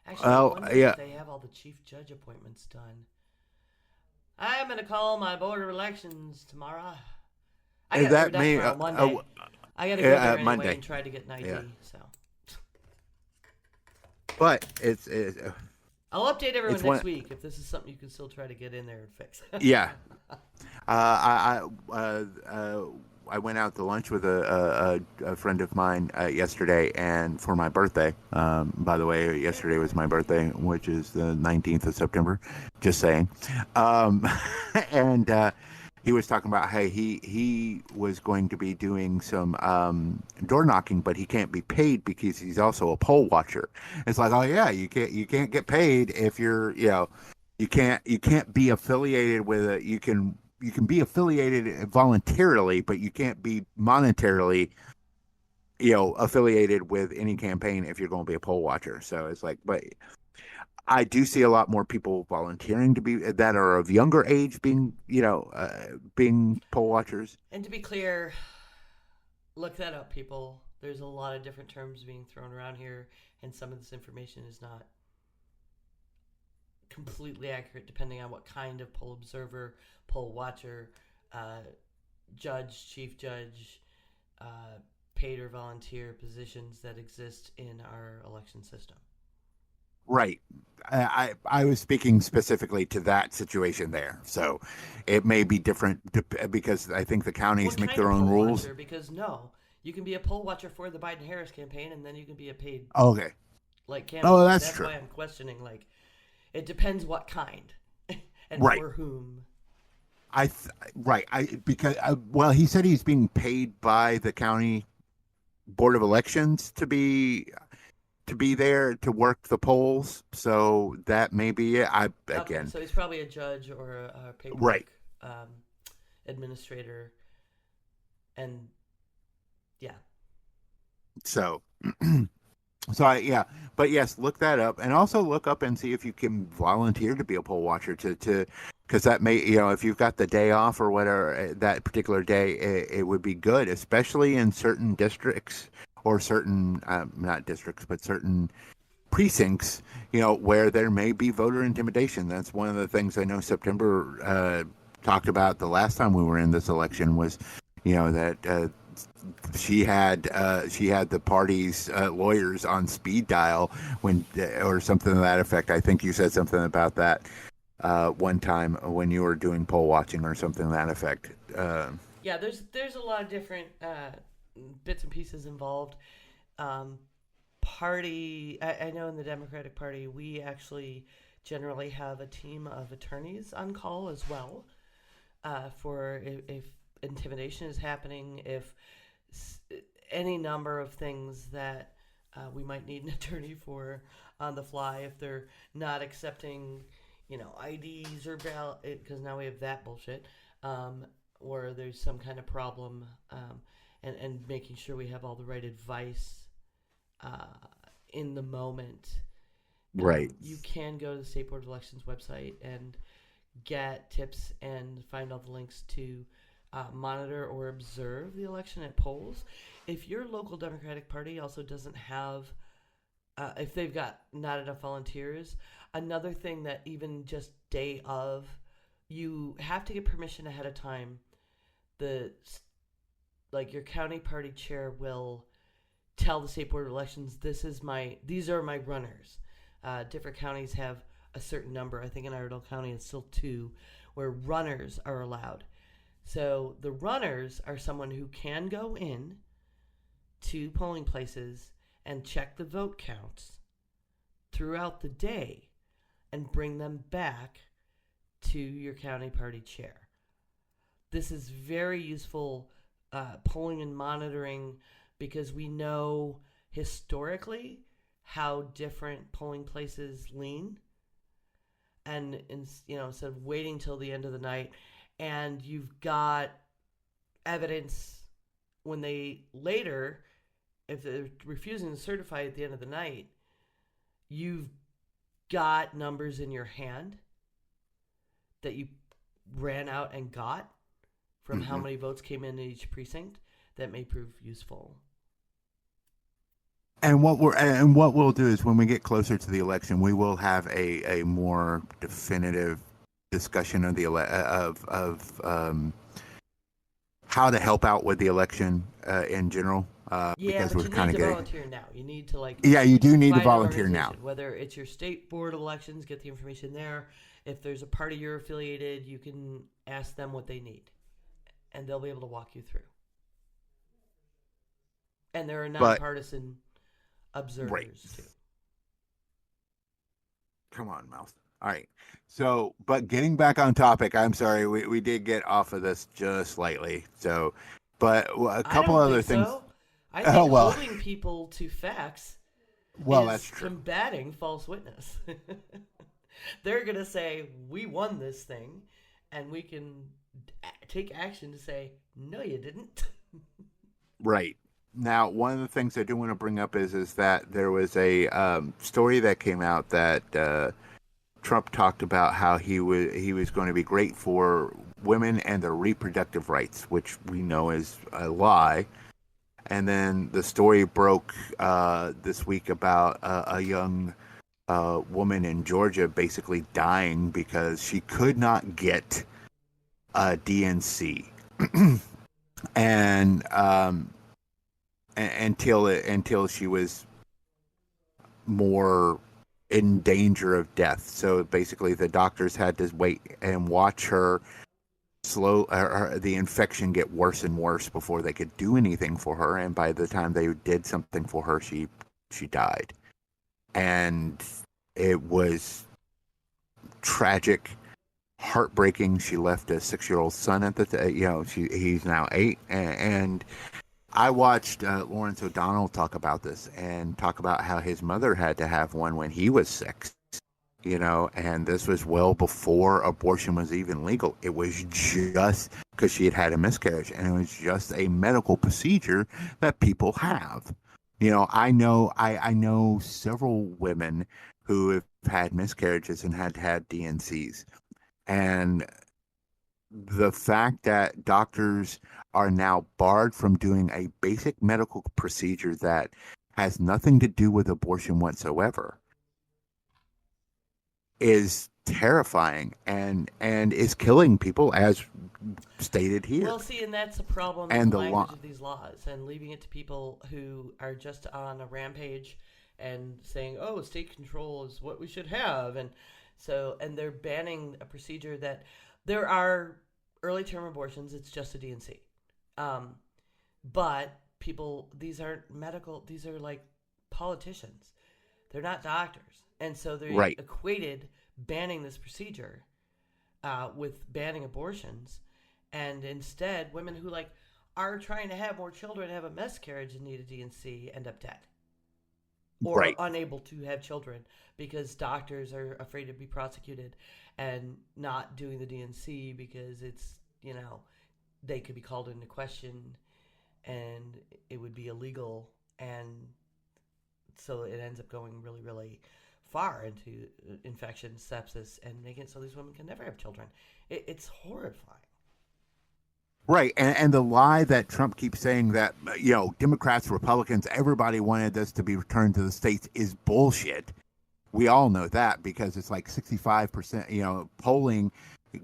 Actually, I wonder if they have all the chief judge appointments done. I'm going to call my board of elections tomorrow. I got to do that on Monday. I got to go there anyway Monday. And try to get an ID. So. But I'll update everyone next week if this is something you can still try to get in there and fix. Yeah. I went out to lunch with a friend of mine yesterday, and for my birthday. By the way, yesterday was my birthday, which is the 19th of September. Just saying. And he was talking about how he was going to be doing some door knocking, but he can't be paid because he's also a poll watcher. It's like, oh yeah, you can't get paid if you're you can't be affiliated with it. You can be affiliated voluntarily, but you can't be monetarily affiliated with any campaign if you're going to be a poll watcher. So it's like, but I do see a lot more people volunteering to be that are of younger age being, being poll watchers. And to be clear, look that up, people. There's a lot of different terms being thrown around here, and some of this information is not completely accurate depending on what kind of poll observer, poll watcher, judge, chief judge, paid or volunteer positions that exist in our election system. Right. I was speaking specifically to that situation there. So it may be different because I think the counties What make kind their of own poll rules. watcher? Because you can be a poll watcher for the Biden-Harris campaign, and then you can be a paid Okay. candidate. Oh, that's That's true. why I'm questioning. It depends what kind and Right. for whom. Well, he said he's being paid by the county board of elections to be there to work the polls. So that may be it. Okay, so he's probably a judge or a paperwork Right. Administrator, and yeah. So but yes, look that up, and also look up and see if you can volunteer to be a poll watcher to because that may, if you've got the day off or whatever that particular day, it would be good, especially in certain districts or certain not districts but certain precincts, where there may be voter intimidation. That's one of the things I know September talked about the last time we were in this election was, that she had the party's lawyers on speed dial or something to that effect. I think you said something about that one time when you were doing poll watching or something to that effect. Yeah, there's a lot of different bits and pieces involved. Party, I know in the Democratic Party, we actually generally have a team of attorneys on call as well for if intimidation is happening, if any number of things that we might need an attorney for on the fly, if they're not accepting, IDs or ballot, because now we have that bullshit, or there's some kind of problem, and making sure we have all the right advice in the moment. Right. You can go to the State Board of Elections website and get tips and find all the links to monitor or observe the election at polls. If your local Democratic Party also doesn't have, if they've got not enough volunteers, another thing that even just day of, you have to get permission ahead of time. Your county party chair will tell the State Board of Elections, these are my runners. Different counties have a certain number. I think in Iredell County it's still 2 where runners are allowed. So the runners are someone who can go in to polling places and check the vote counts throughout the day and bring them back to your county party chair. This is very useful polling and monitoring because we know historically how different polling places lean. And instead of waiting till the end of the night, and you've got evidence when if they're refusing to certify at the end of the night, you've got numbers in your hand that you ran out and got from how many votes came in each precinct that may prove useful. And what we'll do is when we get closer to the election, we will have a more definitive discussion of how to help out with the election in general. Yeah, because but we're you kind need of to getting volunteer now. You need to Yeah, you do need to find an volunteer now. organization. Whether it's your state board of elections, get the information there. If there's a party you're affiliated, you can ask them what they need, and they'll be able to walk you through. And there are nonpartisan observers too. Come on, Mouse. All right. So, but getting back on topic, I'm sorry, we did get off of this just slightly. So, but a couple other things. So. I think holding people to facts is that's true. combating false witness. They're going to say, we won this thing, and we can take action to say, no, you didn't. Right. Now, one of the things I do want to bring up is that there was a story that came out that Trump talked about how he was going to be great for women and their reproductive rights, which we know is a lie. And then the story broke this week about a young woman in Georgia basically dying because she could not get a DNC, and until she was more in danger of death. So basically, the doctors had to wait and watch her the infection get worse and worse before they could do anything for her. And by the time they did something for her, she died. And it was tragic, heartbreaking. She left a 6-year-old son at the he's now 8, and I watched Lawrence O'Donnell talk about this and talk about how his mother had to have one when he was 6, and this was well before abortion was even legal. It was just because she had a miscarriage, and it was just a medical procedure that people have. I know several women who have had miscarriages and had DNCs, and the fact that doctors are now barred from doing a basic medical procedure that has nothing to do with abortion whatsoever is terrifying and is killing people, as stated here. Well, see, and that's the problem and in the the language of these laws, and leaving it to people who are just on a rampage and saying, "Oh, state control is what we should have," and they're banning a procedure that there are early term abortions. It's just a DNC, but these aren't medical. These are like politicians. They're not doctors, and so they equated banning this procedure with banning abortions, and instead, women who are trying to have more children, have a miscarriage, and need a DNC end up dead or unable to have children because doctors are afraid to be prosecuted and not doing the DNC because it's they could be called into question and it would be illegal, and so it ends up going really, really far into infection, sepsis, and making it so these women can never have children. It's horrifying. Right, and the lie that Trump keeps saying that Democrats, Republicans, everybody wanted this to be returned to the states is bullshit. We all know that because it's like 65%. Polling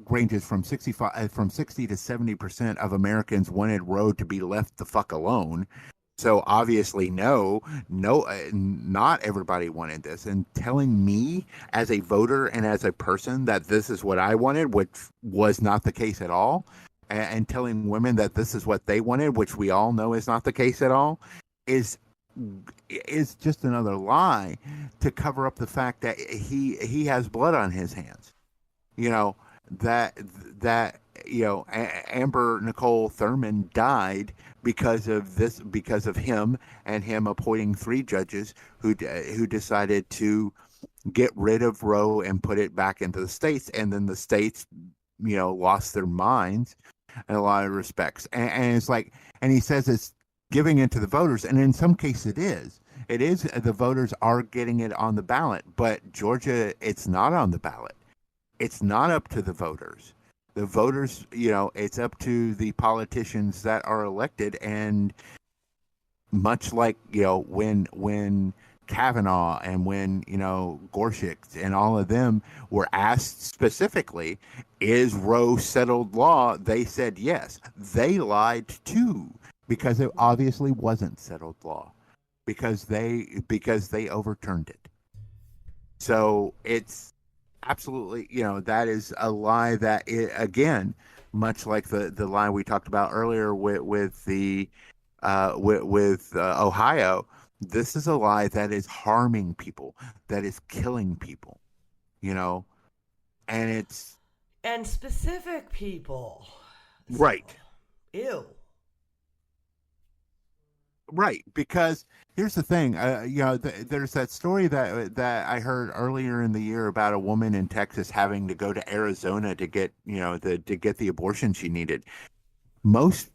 ranges from 60 to 70% of Americans wanted Roe to be left the fuck alone. So obviously, no, not everybody wanted this. And telling me as a voter and as a person that this is what I wanted, which was not the case at all, and telling women that this is what they wanted, which we all know is not the case at all, is just another lie to cover up the fact that he has blood on his hands. Amber Nicole Thurman died because of him and him appointing 3 judges who decided to get rid of Roe and put it back into the states, and then the states lost their minds in a lot of respects, and it's like, and he says it's giving it to the voters, and in some cases it is the voters are getting it on the ballot, but Georgia, it's not on the ballot. It's not up to the voters. The voters, it's up to the politicians that are elected, and much like when Kavanaugh and when Gorsuch and all of them were asked specifically, is Roe settled law? They said yes. They lied too, because it obviously wasn't settled law, because they overturned it. So it's absolutely, that is a lie that again, much like the lie we talked about earlier with Ohio. This is a lie that is harming people, that is killing people, and specific people. Right. Ew. Right, because here's the thing, there's that story that I heard earlier in the year about a woman in Texas having to go to Arizona to get, to get the abortion she needed. Most,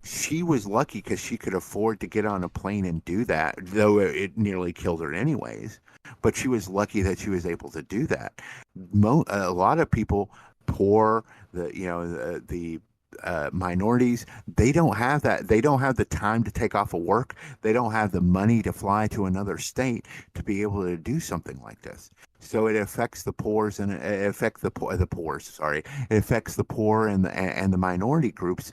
she was lucky because she could afford to get on a plane and do that, though it nearly killed her anyways. But she was lucky that she was able to do that. A lot of people, poor, the minorities, they don't have that. They don't have the time to take off of work. They don't have the money to fly to another state to be able to do something like this. So it affects the poors and it affects the poor. Sorry, it affects the poor and the minority groups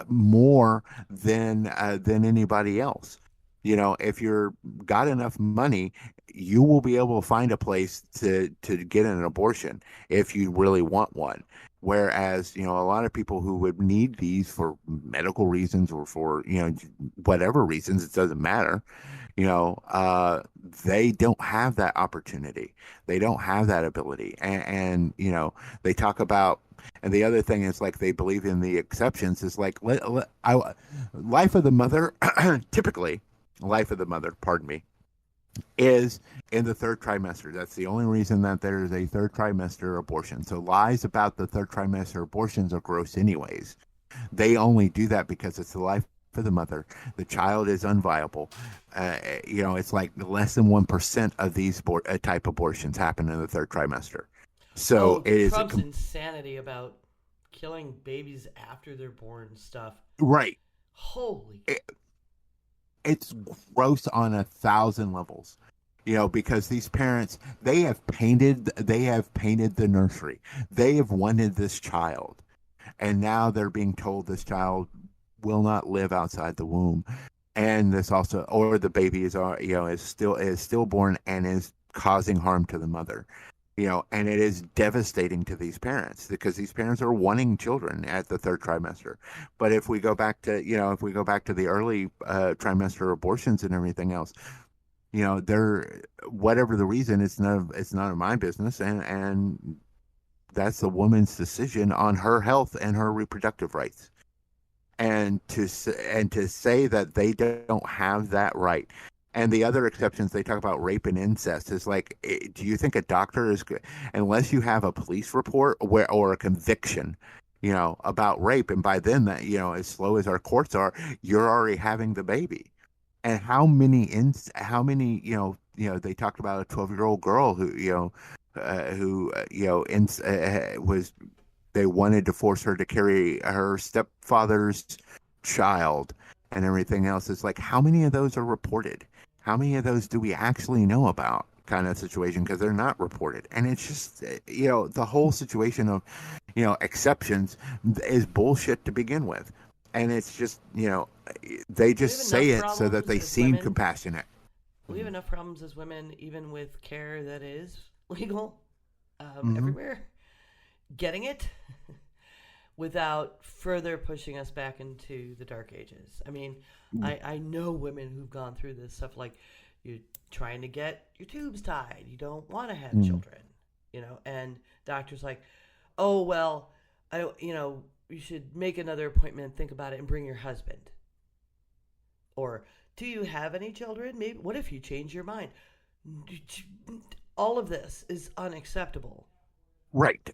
more than anybody else. If you're got enough money, you will be able to find a place to get an abortion if you really want one. Whereas, a lot of people who would need these for medical reasons or for, whatever reasons, it doesn't matter, they don't have that opportunity. They don't have that ability. And they talk about, and the other thing is like they believe in the exceptions is like, life of the mother, typically, life of the mother, pardon me, is in the third trimester. That's the only reason that there is a third trimester abortion. So lies about the third trimester abortions are gross anyways. They only do that because it's the life of the mother. The child is unviable. It's like less than 1% of these type abortions happen in the third trimester. So it is Trump's insanity about killing babies after they're born and stuff. Right. Holy. It's gross on 1,000 levels, because these parents, they have painted the nursery. They have wanted this child, and now they're being told this child will not live outside the womb, and this also, or the baby is stillborn and is causing harm to the mother. And it is devastating to these parents because these parents are wanting children at the third trimester. But if we go back to the early trimester abortions and everything else, they're, whatever the reason, it's none of my business, and that's the woman's decision on her health and her reproductive rights. And to say that they don't have that right. And the other exceptions, they talk about rape and incest. Is like, do you think a doctor is good unless you have a police report or a conviction, about rape? And by then, that as slow as our courts are, you're already having the baby. And how many they talked about a 12-year-old girl who was, they wanted to force her to carry her stepfather's child and everything else. It's like, how many of those are reported? How many of those do we actually know about, kind of situation? Because they're not reported. And it's just, the whole situation of, exceptions is bullshit to begin with. And it's just, they just say it so that they seem compassionate. We have enough problems as women, even with care that is legal everywhere, getting it without further pushing us back into the dark ages. I mean, I know women who've gone through this stuff, like you're trying to get your tubes tied. You don't want to have children, and doctor's like, oh, well, you should make another appointment, think about it, and bring your husband. Or, do you have any children? Maybe. What if you change your mind? All of this is unacceptable. Right.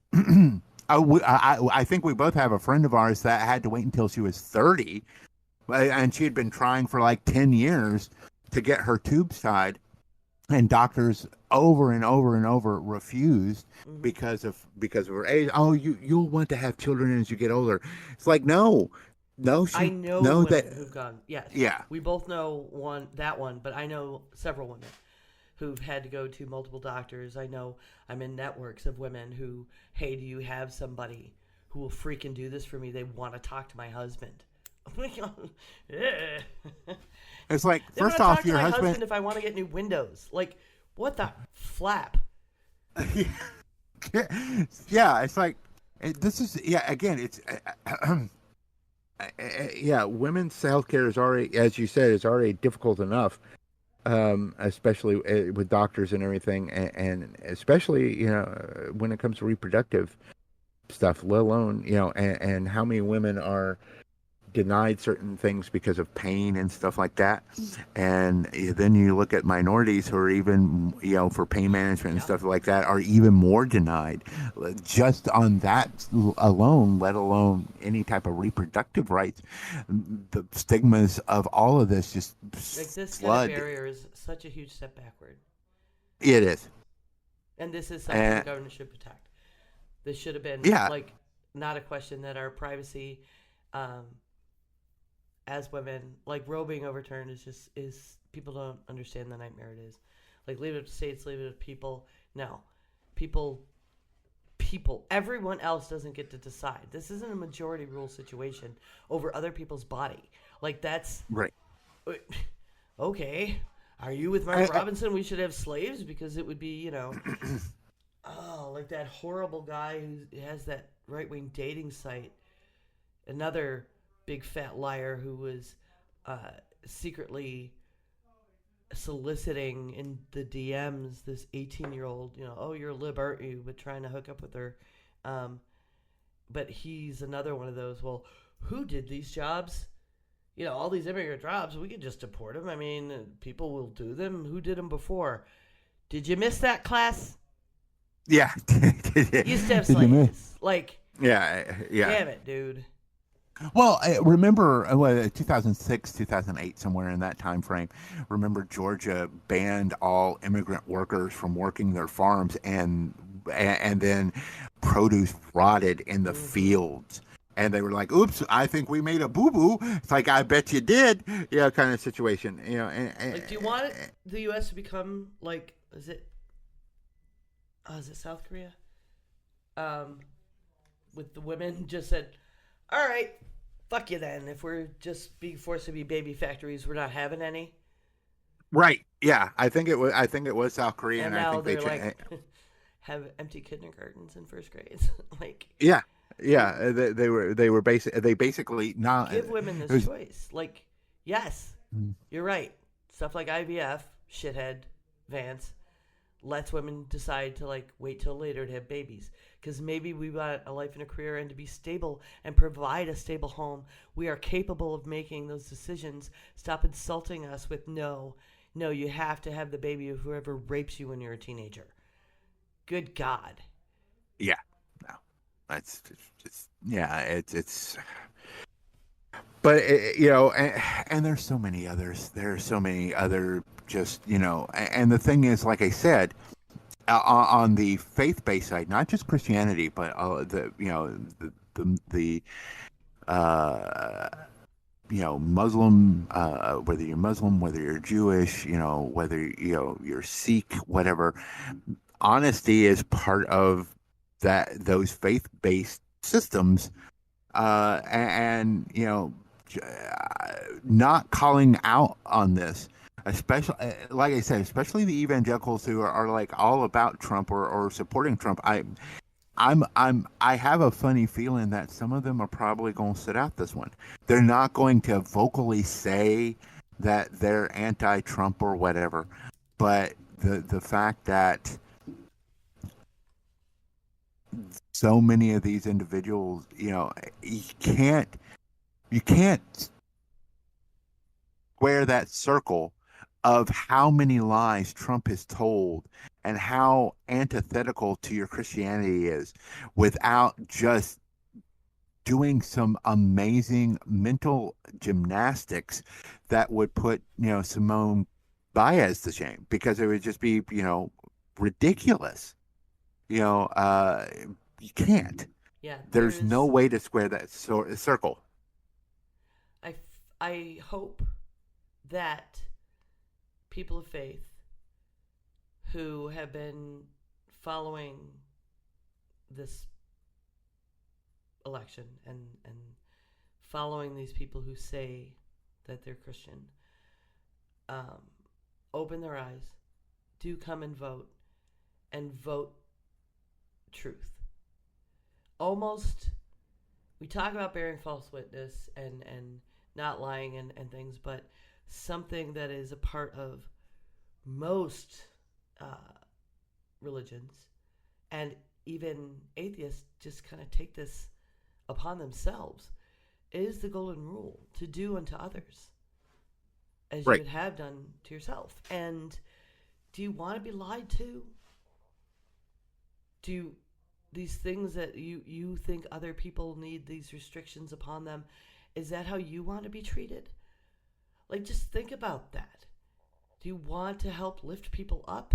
I think we both have a friend of ours that had to wait until she was 30, and she had been trying for like 10 years to get her tubes tied, and doctors over and over and over refused because of her age. Oh, you'll want to have children as you get older. It's like, no. I know women that who've gone. Yes. Yeah. We both know one, but I know several women who've had to go to multiple doctors. I know I'm in networks of women who, hey, do you have somebody who will freaking do this for me? They want to talk to my husband. It's like, they first off, talk your husband if I want to get new windows. Like, what the flap? Yeah, it's like, this is, again, it's, women's healthcare is already, as you said, is already difficult enough. Especially with doctors and everything, and especially, when it comes to reproductive stuff, let alone, and how many women are, denied certain things because of pain and stuff like that. And then you look at minorities who are even, for pain management and stuff like that, are even more denied just on that alone, let alone any type of reproductive rights. The stigmas of all of this just Like this kind flood. of barrier is such a huge step backward. It is. And this is something the government should protect. This should have been like not a question that our privacy as women, like Roe being overturned is people don't understand the nightmare it is. Like leave it to states, leave it to people. No. People, everyone else doesn't get to decide. This isn't a majority rule situation over other people's body. Like that's right. Okay. Are you with Mark Robinson? We should have slaves because it would be, like that horrible guy who has that right-wing dating site. Another big fat liar who was secretly soliciting in the DMs this 18-year-old, oh, you're a lib, aren't you? But trying to hook up with her. But he's another one of those, well, who did these jobs? All these immigrant jobs, we could just deport them. I mean, people will do them. Who did them before? Did you miss that class? Yeah. Used to have slaves. Like, yeah. Damn it, dude. Well, I remember 2006, 2008, somewhere in that time frame. Remember Georgia banned all immigrant workers from working their farms, and then produce rotted in the fields. And they were like, "Oops, I think we made a boo-boo." It's like, "I bet you did," kind of situation. Like, do you want the U.S. to become like? Is it South Korea? With the women just said, "All right, fuck you then. If we're just being forced to be baby factories, we're not having any." Right. Yeah. I think it was South Korea, and I now think they're like have empty kindergartens in first grades. Like. Yeah. Yeah, they basically not give women this choice. Like, yes, you're right. Stuff like IVF, shithead, Vance, lets women decide to like wait till later to have babies. Because maybe we want a life and a career and to be stable and provide a stable home. We are capable of making those decisions. Stop insulting us with no, you have to have the baby of whoever rapes you when you're a teenager. Good God. Yeah. It's but and there's so many others. There's so many other just and the thing is, like I said, on the faith-based side, not just Christianity, but Muslim, whether you're Muslim, whether you're Jewish, whether you're Sikh, whatever. Honesty is part of those faith-based systems, and not calling out on this, especially like I said, especially the evangelicals who are like all about Trump or supporting Trump. I have a funny feeling that some of them are probably going to sit out this one. They're not going to vocally say that they're anti-Trump or whatever, but the fact that so many of these individuals, you can't square that circle of how many lies Trump has told and how antithetical to your Christianity is without just doing some amazing mental gymnastics that would put, Simone Biles to shame, because it would just be, ridiculous. You can't. Yeah. There's no way to square that circle. I hope that people of faith who have been following this election and following these people who say that they're Christian, open their eyes, do come and vote truth. Almost, we talk about bearing false witness and not lying and things, but something that is a part of most religions, and even atheists just kind of take this upon themselves, is the golden rule to do unto others as you Right. would have done to yourself. And do you want to be lied to? Do these things that you think other people need, these restrictions upon them, is that how you want to be treated? Like, just think about that. Do you want to help lift people up?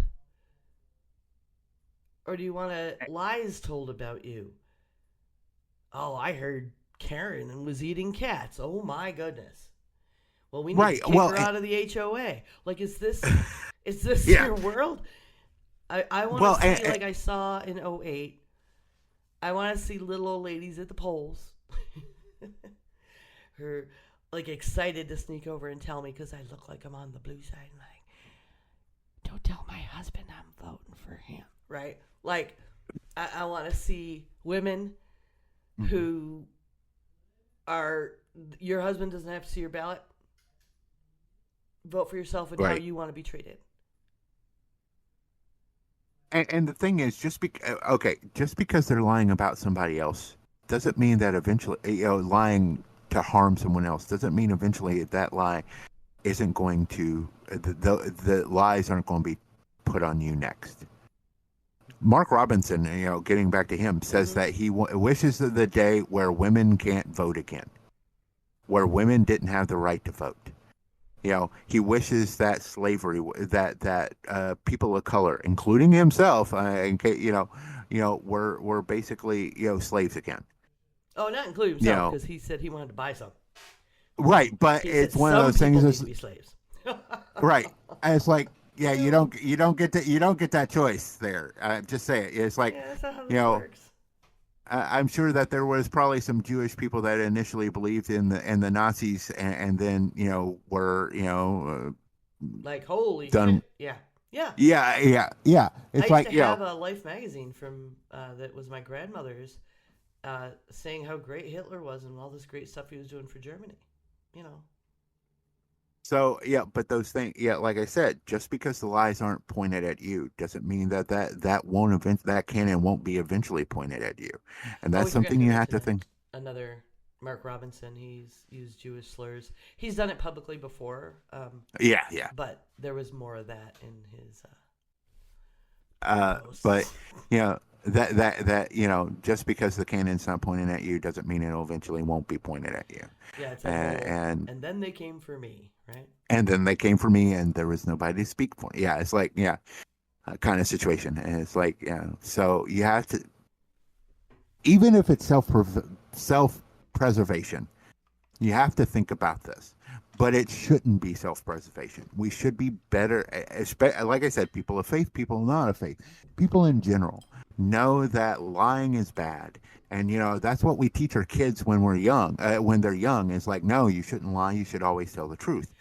Or do you want lies told about you? Oh, I heard Karen and was eating cats. Oh my goodness. Well, we need to kick her out of the HOA. Like, is this Yeah. your world? I want to see, like I saw in 2008, I want to see little old ladies at the polls. Her, like, excited to sneak over and tell me because I look like I'm on the blue side. I'm like, don't tell my husband I'm voting for him. Right? Like, I want to see women who are, your husband doesn't have to see your ballot. Vote for yourself and how you want to be treated. And the thing is, just because they're lying about somebody else doesn't mean that eventually, lying to harm someone else doesn't mean eventually that lie isn't going to, the lies aren't going to be put on you next. Mark Robinson, getting back to him, says that he wishes of the day where women can't vote again, where women didn't have the right to vote. He wishes that slavery, that people of color, including himself, were basically slaves again. Oh, not including himself, because he said he wanted to buy some. Right, but it's one of those things. Need to be slaves. Right, and it's like, you don't get that choice there. Just say it. It's like, that's not how this works. I'm sure that there was probably some Jewish people that initially believed in the Nazis, and then were like, holy done. shit. Yeah. It's I used to have a Life magazine from that was my grandmother's, saying how great Hitler was and all this great stuff he was doing for Germany. So but those things, like I said, just because the lies aren't pointed at you doesn't mean that can and won't be eventually pointed at you, and that's something you have to think. Another Mark Robinson, he's used Jewish slurs. He's done it publicly before. Yeah. But there was more of that in his. But that just because the cannon's not pointing at you doesn't mean it eventually won't be pointed at you. Yeah, it's like, and then they came for me, right? And then they came for me, and there was nobody to speak for. Yeah, it's like kind of situation, and it's like so you have to, even if it's self-preservation, you have to think about this. But it shouldn't be self-preservation. We should be better, like I said, people of faith, people not of faith, people in general know that lying is bad. And, that's what we teach our kids when we're young, when they're young. It's like, no, you shouldn't lie. You should always tell the truth.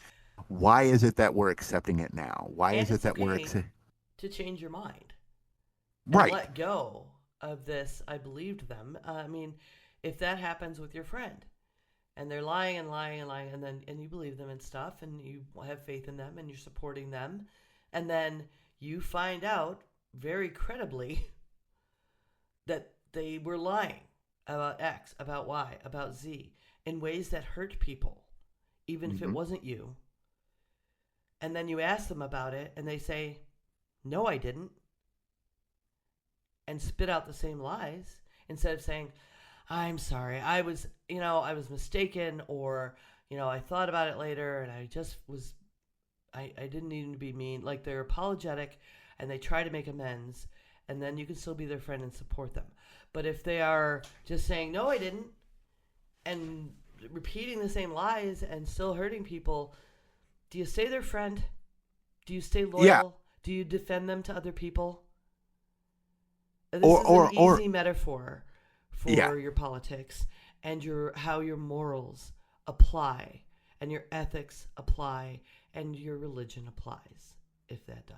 Why is it that we're accepting it now? Why is it that we're to change your mind? Right. And let go of this, I believed them. I mean, if that happens with your friend, and they're lying and lying and lying, and you believe them and stuff, and you have faith in them, and you're supporting them, and then you find out very credibly that they were lying about X, about Y, about Z, in ways that hurt people, even if it wasn't you. And then you ask them about it, and they say, no, I didn't, and spit out the same lies, instead of saying, I'm sorry, I was mistaken, or, I thought about it later, and I just was, I didn't need to be mean. Like, they're apologetic, and they try to make amends, and then you can still be their friend and support them. But if they are just saying, no, I didn't, and repeating the same lies and still hurting people, do you stay their friend? Do you stay loyal? Yeah. Do you defend them to other people? This is an easy metaphor for your politics and how your morals apply and your ethics apply and your religion applies, if that does.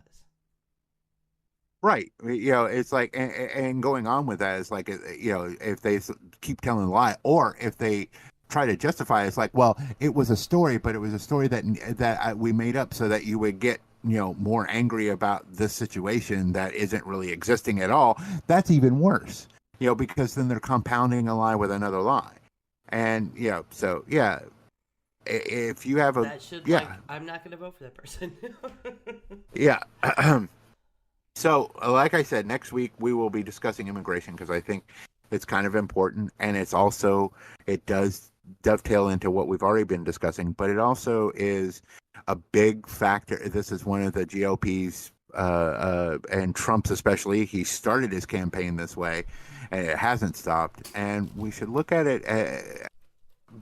Right. It's like, and going on with that is like, if they keep telling a lie, or if they try to justify it, it's like, well, it was a story, but it was a story that we made up so that you would get, more angry about this situation that isn't really existing at all. That's even worse, because then they're compounding a lie with another lie. And so if you have That should I'm not going to vote for that person. yeah. So, like I said, next week we will be discussing immigration because I think it's kind of important, and it does dovetail into what we've already been discussing, but it also is a big factor. This is one of the GOP's and Trump's especially. He started his campaign this way, and it hasn't stopped. And we should look at it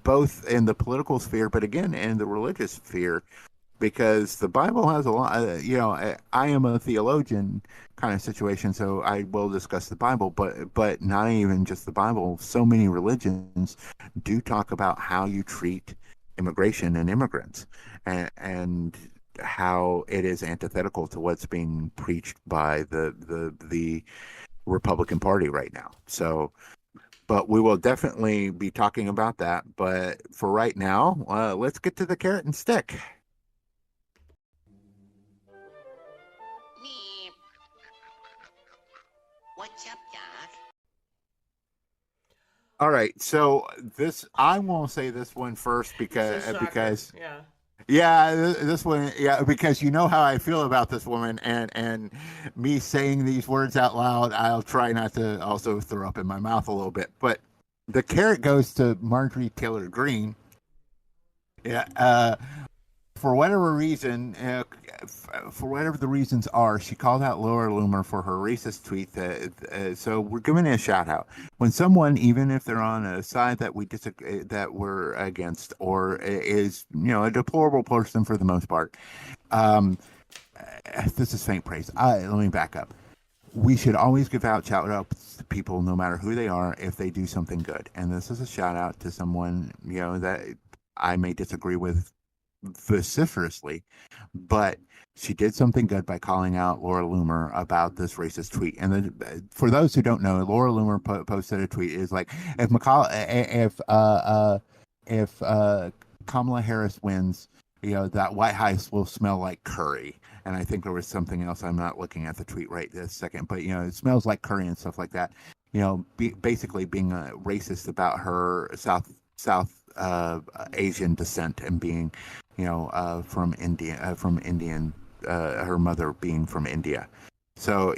both in the political sphere, but again in the religious sphere. Because the Bible has a lot, I am a theologian kind of situation, so I will discuss the Bible, but not even just the Bible. So many religions do talk about how you treat immigration and immigrants, and how it is antithetical to what's being preached by the Republican Party right now. So, but we will definitely be talking about that. But for right now, let's get to the carrot and stick. What's up, Doc? All right, so I won't say this one first because this one because you know how I feel about this woman, and me saying these words out loud, I'll try not to also throw up in my mouth a little bit. But the carrot goes to Marjorie Taylor Greene. Yeah, for whatever reason, for whatever the reasons are, she called out Laura Loomer for her racist tweet. So we're giving it a shout out. When someone, even if they're on a side that we disagree, that we're against, or is a deplorable person for the most part, this is faint praise. Let me back up. We should always give out shout outs to people, no matter who they are, if they do something good. And this is a shout out to someone that I may disagree with vociferously, but she did something good by calling out Laura Loomer about this racist tweet. And then, for those who don't know, Laura Loomer posted a tweet. Is like, if Kamala Harris wins, that White House will smell like curry. And I think there was something else. I'm not looking at the tweet right this second, but it smells like curry and stuff like that. Basically being racist about her South Asian descent and being from India, from Indian, her mother being from India. So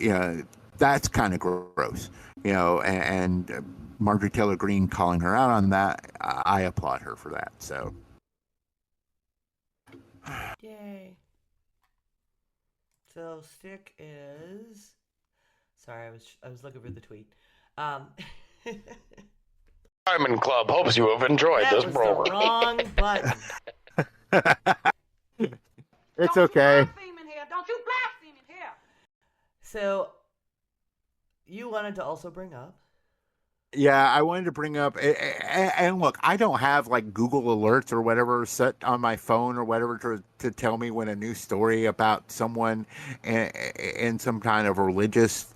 that's kind of gross, and Marjorie Taylor Greene calling her out on that, I applaud her for that. So yay. So stick is, sorry, I was looking for the tweet. Diamond Club hopes you have enjoyed this program. The wrong button. It's okay. Don't you blaspheme in here. So, you wanted to also bring up? Yeah, I wanted to bring up, and look, I don't have like Google alerts or whatever set on my phone or whatever to tell me when a new story about someone in some kind of religious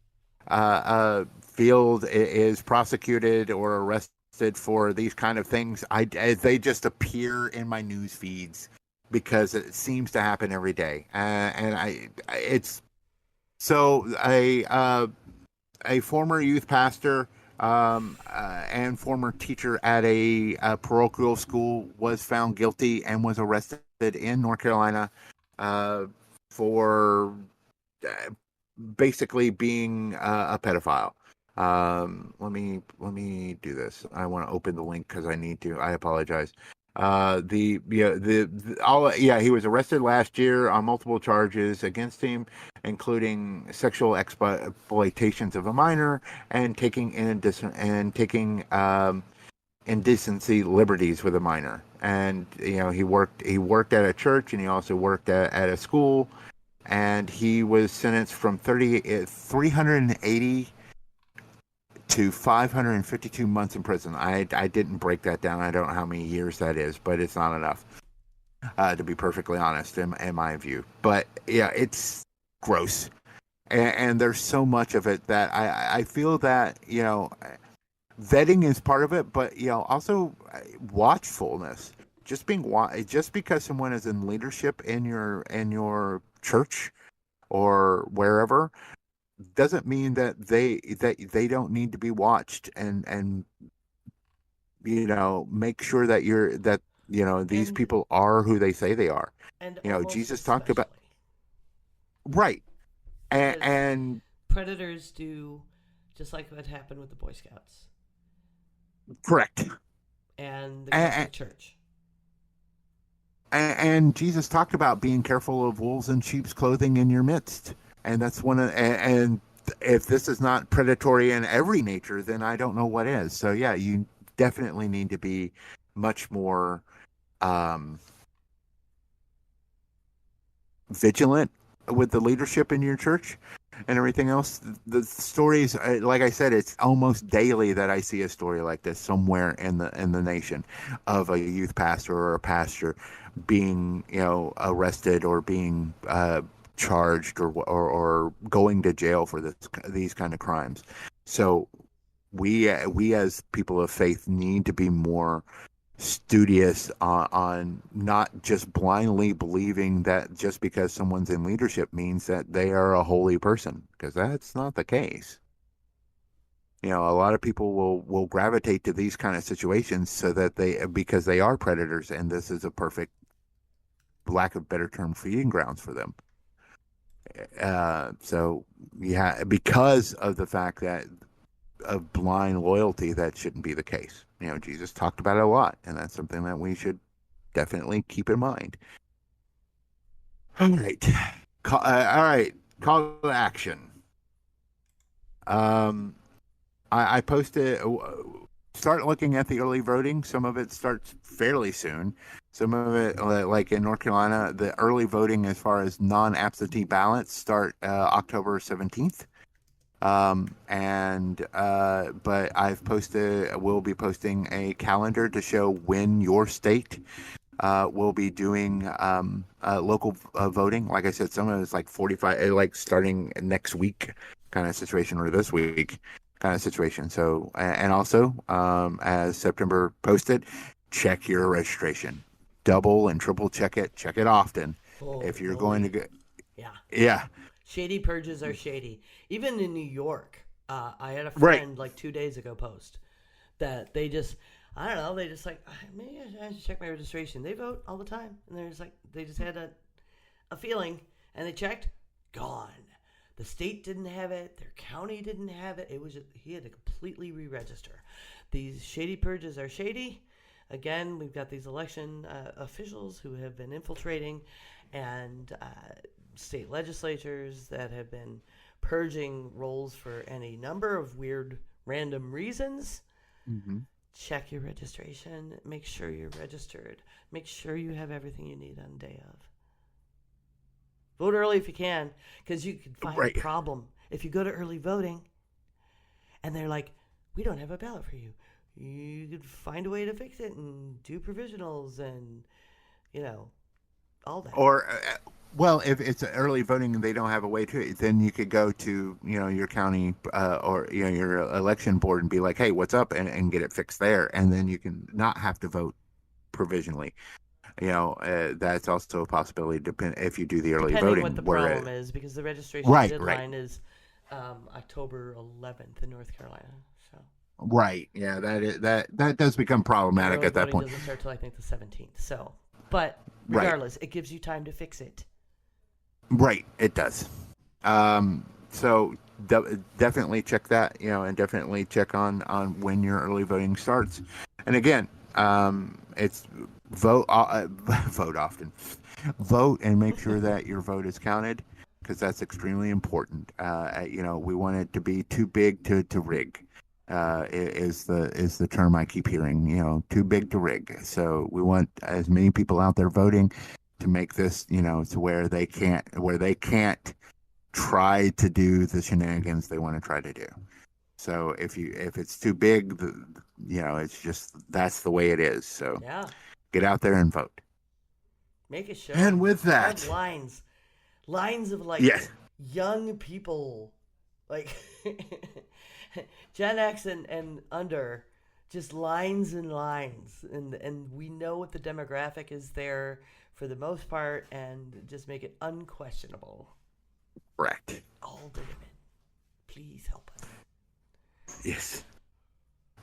field is prosecuted or arrested for these kind of things. They just appear in my news feeds because it seems to happen every day, and it's so a former youth pastor and former teacher at a parochial school was found guilty and was arrested in North Carolina for basically being a pedophile. Let me do this. I want to open the link because I need to. I apologize. He was arrested last year on multiple charges against him, including sexual exploitations of a minor and taking indecency liberties with a minor. And he worked at a church, and he also worked at a school, and he was sentenced from 380 to 552 months in prison. I didn't break that down. I don't know how many years that is, but it's not enough, to be perfectly honest, in my view. But yeah, it's gross. And there's so much of it that I feel that, vetting is part of it, but, also watchfulness. Just because someone is in leadership in your church or wherever doesn't mean that they don't need to be watched and make sure that these And people are who they say they are. almost Jesus talked about, especially right, and, because and predators do just like what happened with the Boy Scouts correct. and the And, Catholic Church. and Jesus talked about being careful of wolves in sheep's clothing in your midst, and that's one of and if this is not predatory in every nature, then I don't know what is. So yeah, you definitely need to be much more um, vigilant with the leadership in your church and everything else. The stories, like I said, it's almost daily that I see a story like this somewhere in the nation of a youth pastor or a pastor being arrested or being charged or going to jail for these kind of crimes. So we as people of faith need to be more studious on not just blindly believing that just because someone's in leadership means that they are a holy person, because that's not the case. A lot of people will gravitate to these kind of situations so that because they are predators, and this is a perfect, lack of better term, feeding grounds for them. So yeah, because of the fact that of blind loyalty, that shouldn't be the case. Jesus talked about it a lot, and that's something that we should definitely keep in mind. All right. All right. Call to action. I posted. Start looking at the early voting. Some of it starts fairly soon. Some of it, like in North Carolina, the early voting as far as non-absentee ballots start October 17th. But we'll be posting a calendar to show when your state will be doing local voting. Like I said, some of it's like 45, like starting next week kind of situation, or this week kind of situation. So, and also, as September posted, check your registration. Double and triple check it. Check it often. If you're going to go, yeah. Shady purges are shady. Even in New York, I had a Right. friend like 2 days ago post that they just, I don't know, they just like, maybe I should check my registration. They vote all the time. And they're just like, they just had a feeling and they checked, gone. The state didn't have it. Their county didn't have it. It was he had to completely re-register. These shady purges are shady. Again, we've got these election officials who have been infiltrating and state legislatures that have been purging rolls for any number of weird, random reasons. Mm-hmm. Check your registration. Make sure you're registered. Make sure you have everything you need on day of. Vote early if you can, because you can find a problem. If you go to early voting and they're like, we don't have a ballot for you, you could find a way to fix it and do provisionals and, all that. Or, well, if it's early voting and they don't have a way to it, then you could go to, your county or, your election board and be like, hey, what's up? And get it fixed there. And then you can not have to vote provisionally. That's also a possibility if you do the early Depending voting. what the problem is, because the registration deadline is October 11th in North Carolina. So. Right. Yeah, that does become problematic at that point. Doesn't start till I think the 17th. So, but regardless, it gives you time to fix it. Right. It does. So definitely check that. And definitely check on when your early voting starts. And again, it's vote often. Vote and make sure that your vote is counted, because that's extremely important. We want it to be too big to rig. Is the term I keep hearing, too big to rig. So we want as many people out there voting to make this, to where they can't try to do the shenanigans they want to try to do. So if it's too big, it's just, that's the way it is. So get out there and vote. Make a show. And with that, have lines of young people, like Gen X and under, just lines and lines, and we know what the demographic is there for the most part, and just make it unquestionable. Correct. All the women, please help us. Yes.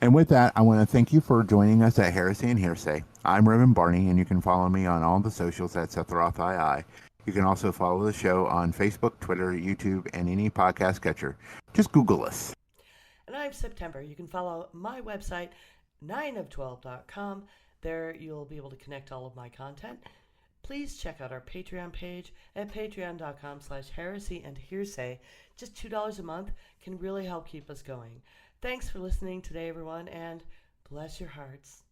And with that, I want to thank you for joining us at Heresy and Hearsay. I'm Reverend Barney, and you can follow me on all the socials at Seth Roth II. You can also follow the show on Facebook, Twitter, YouTube, and any podcast catcher. Just Google us. And I'm September. You can follow my website, Ninof12.com. There you'll be able to connect all of my content. Please check out our Patreon page at patreon.com/heresy and hearsay. Just $2 a month can really help keep us going. Thanks for listening today, everyone, and bless your hearts.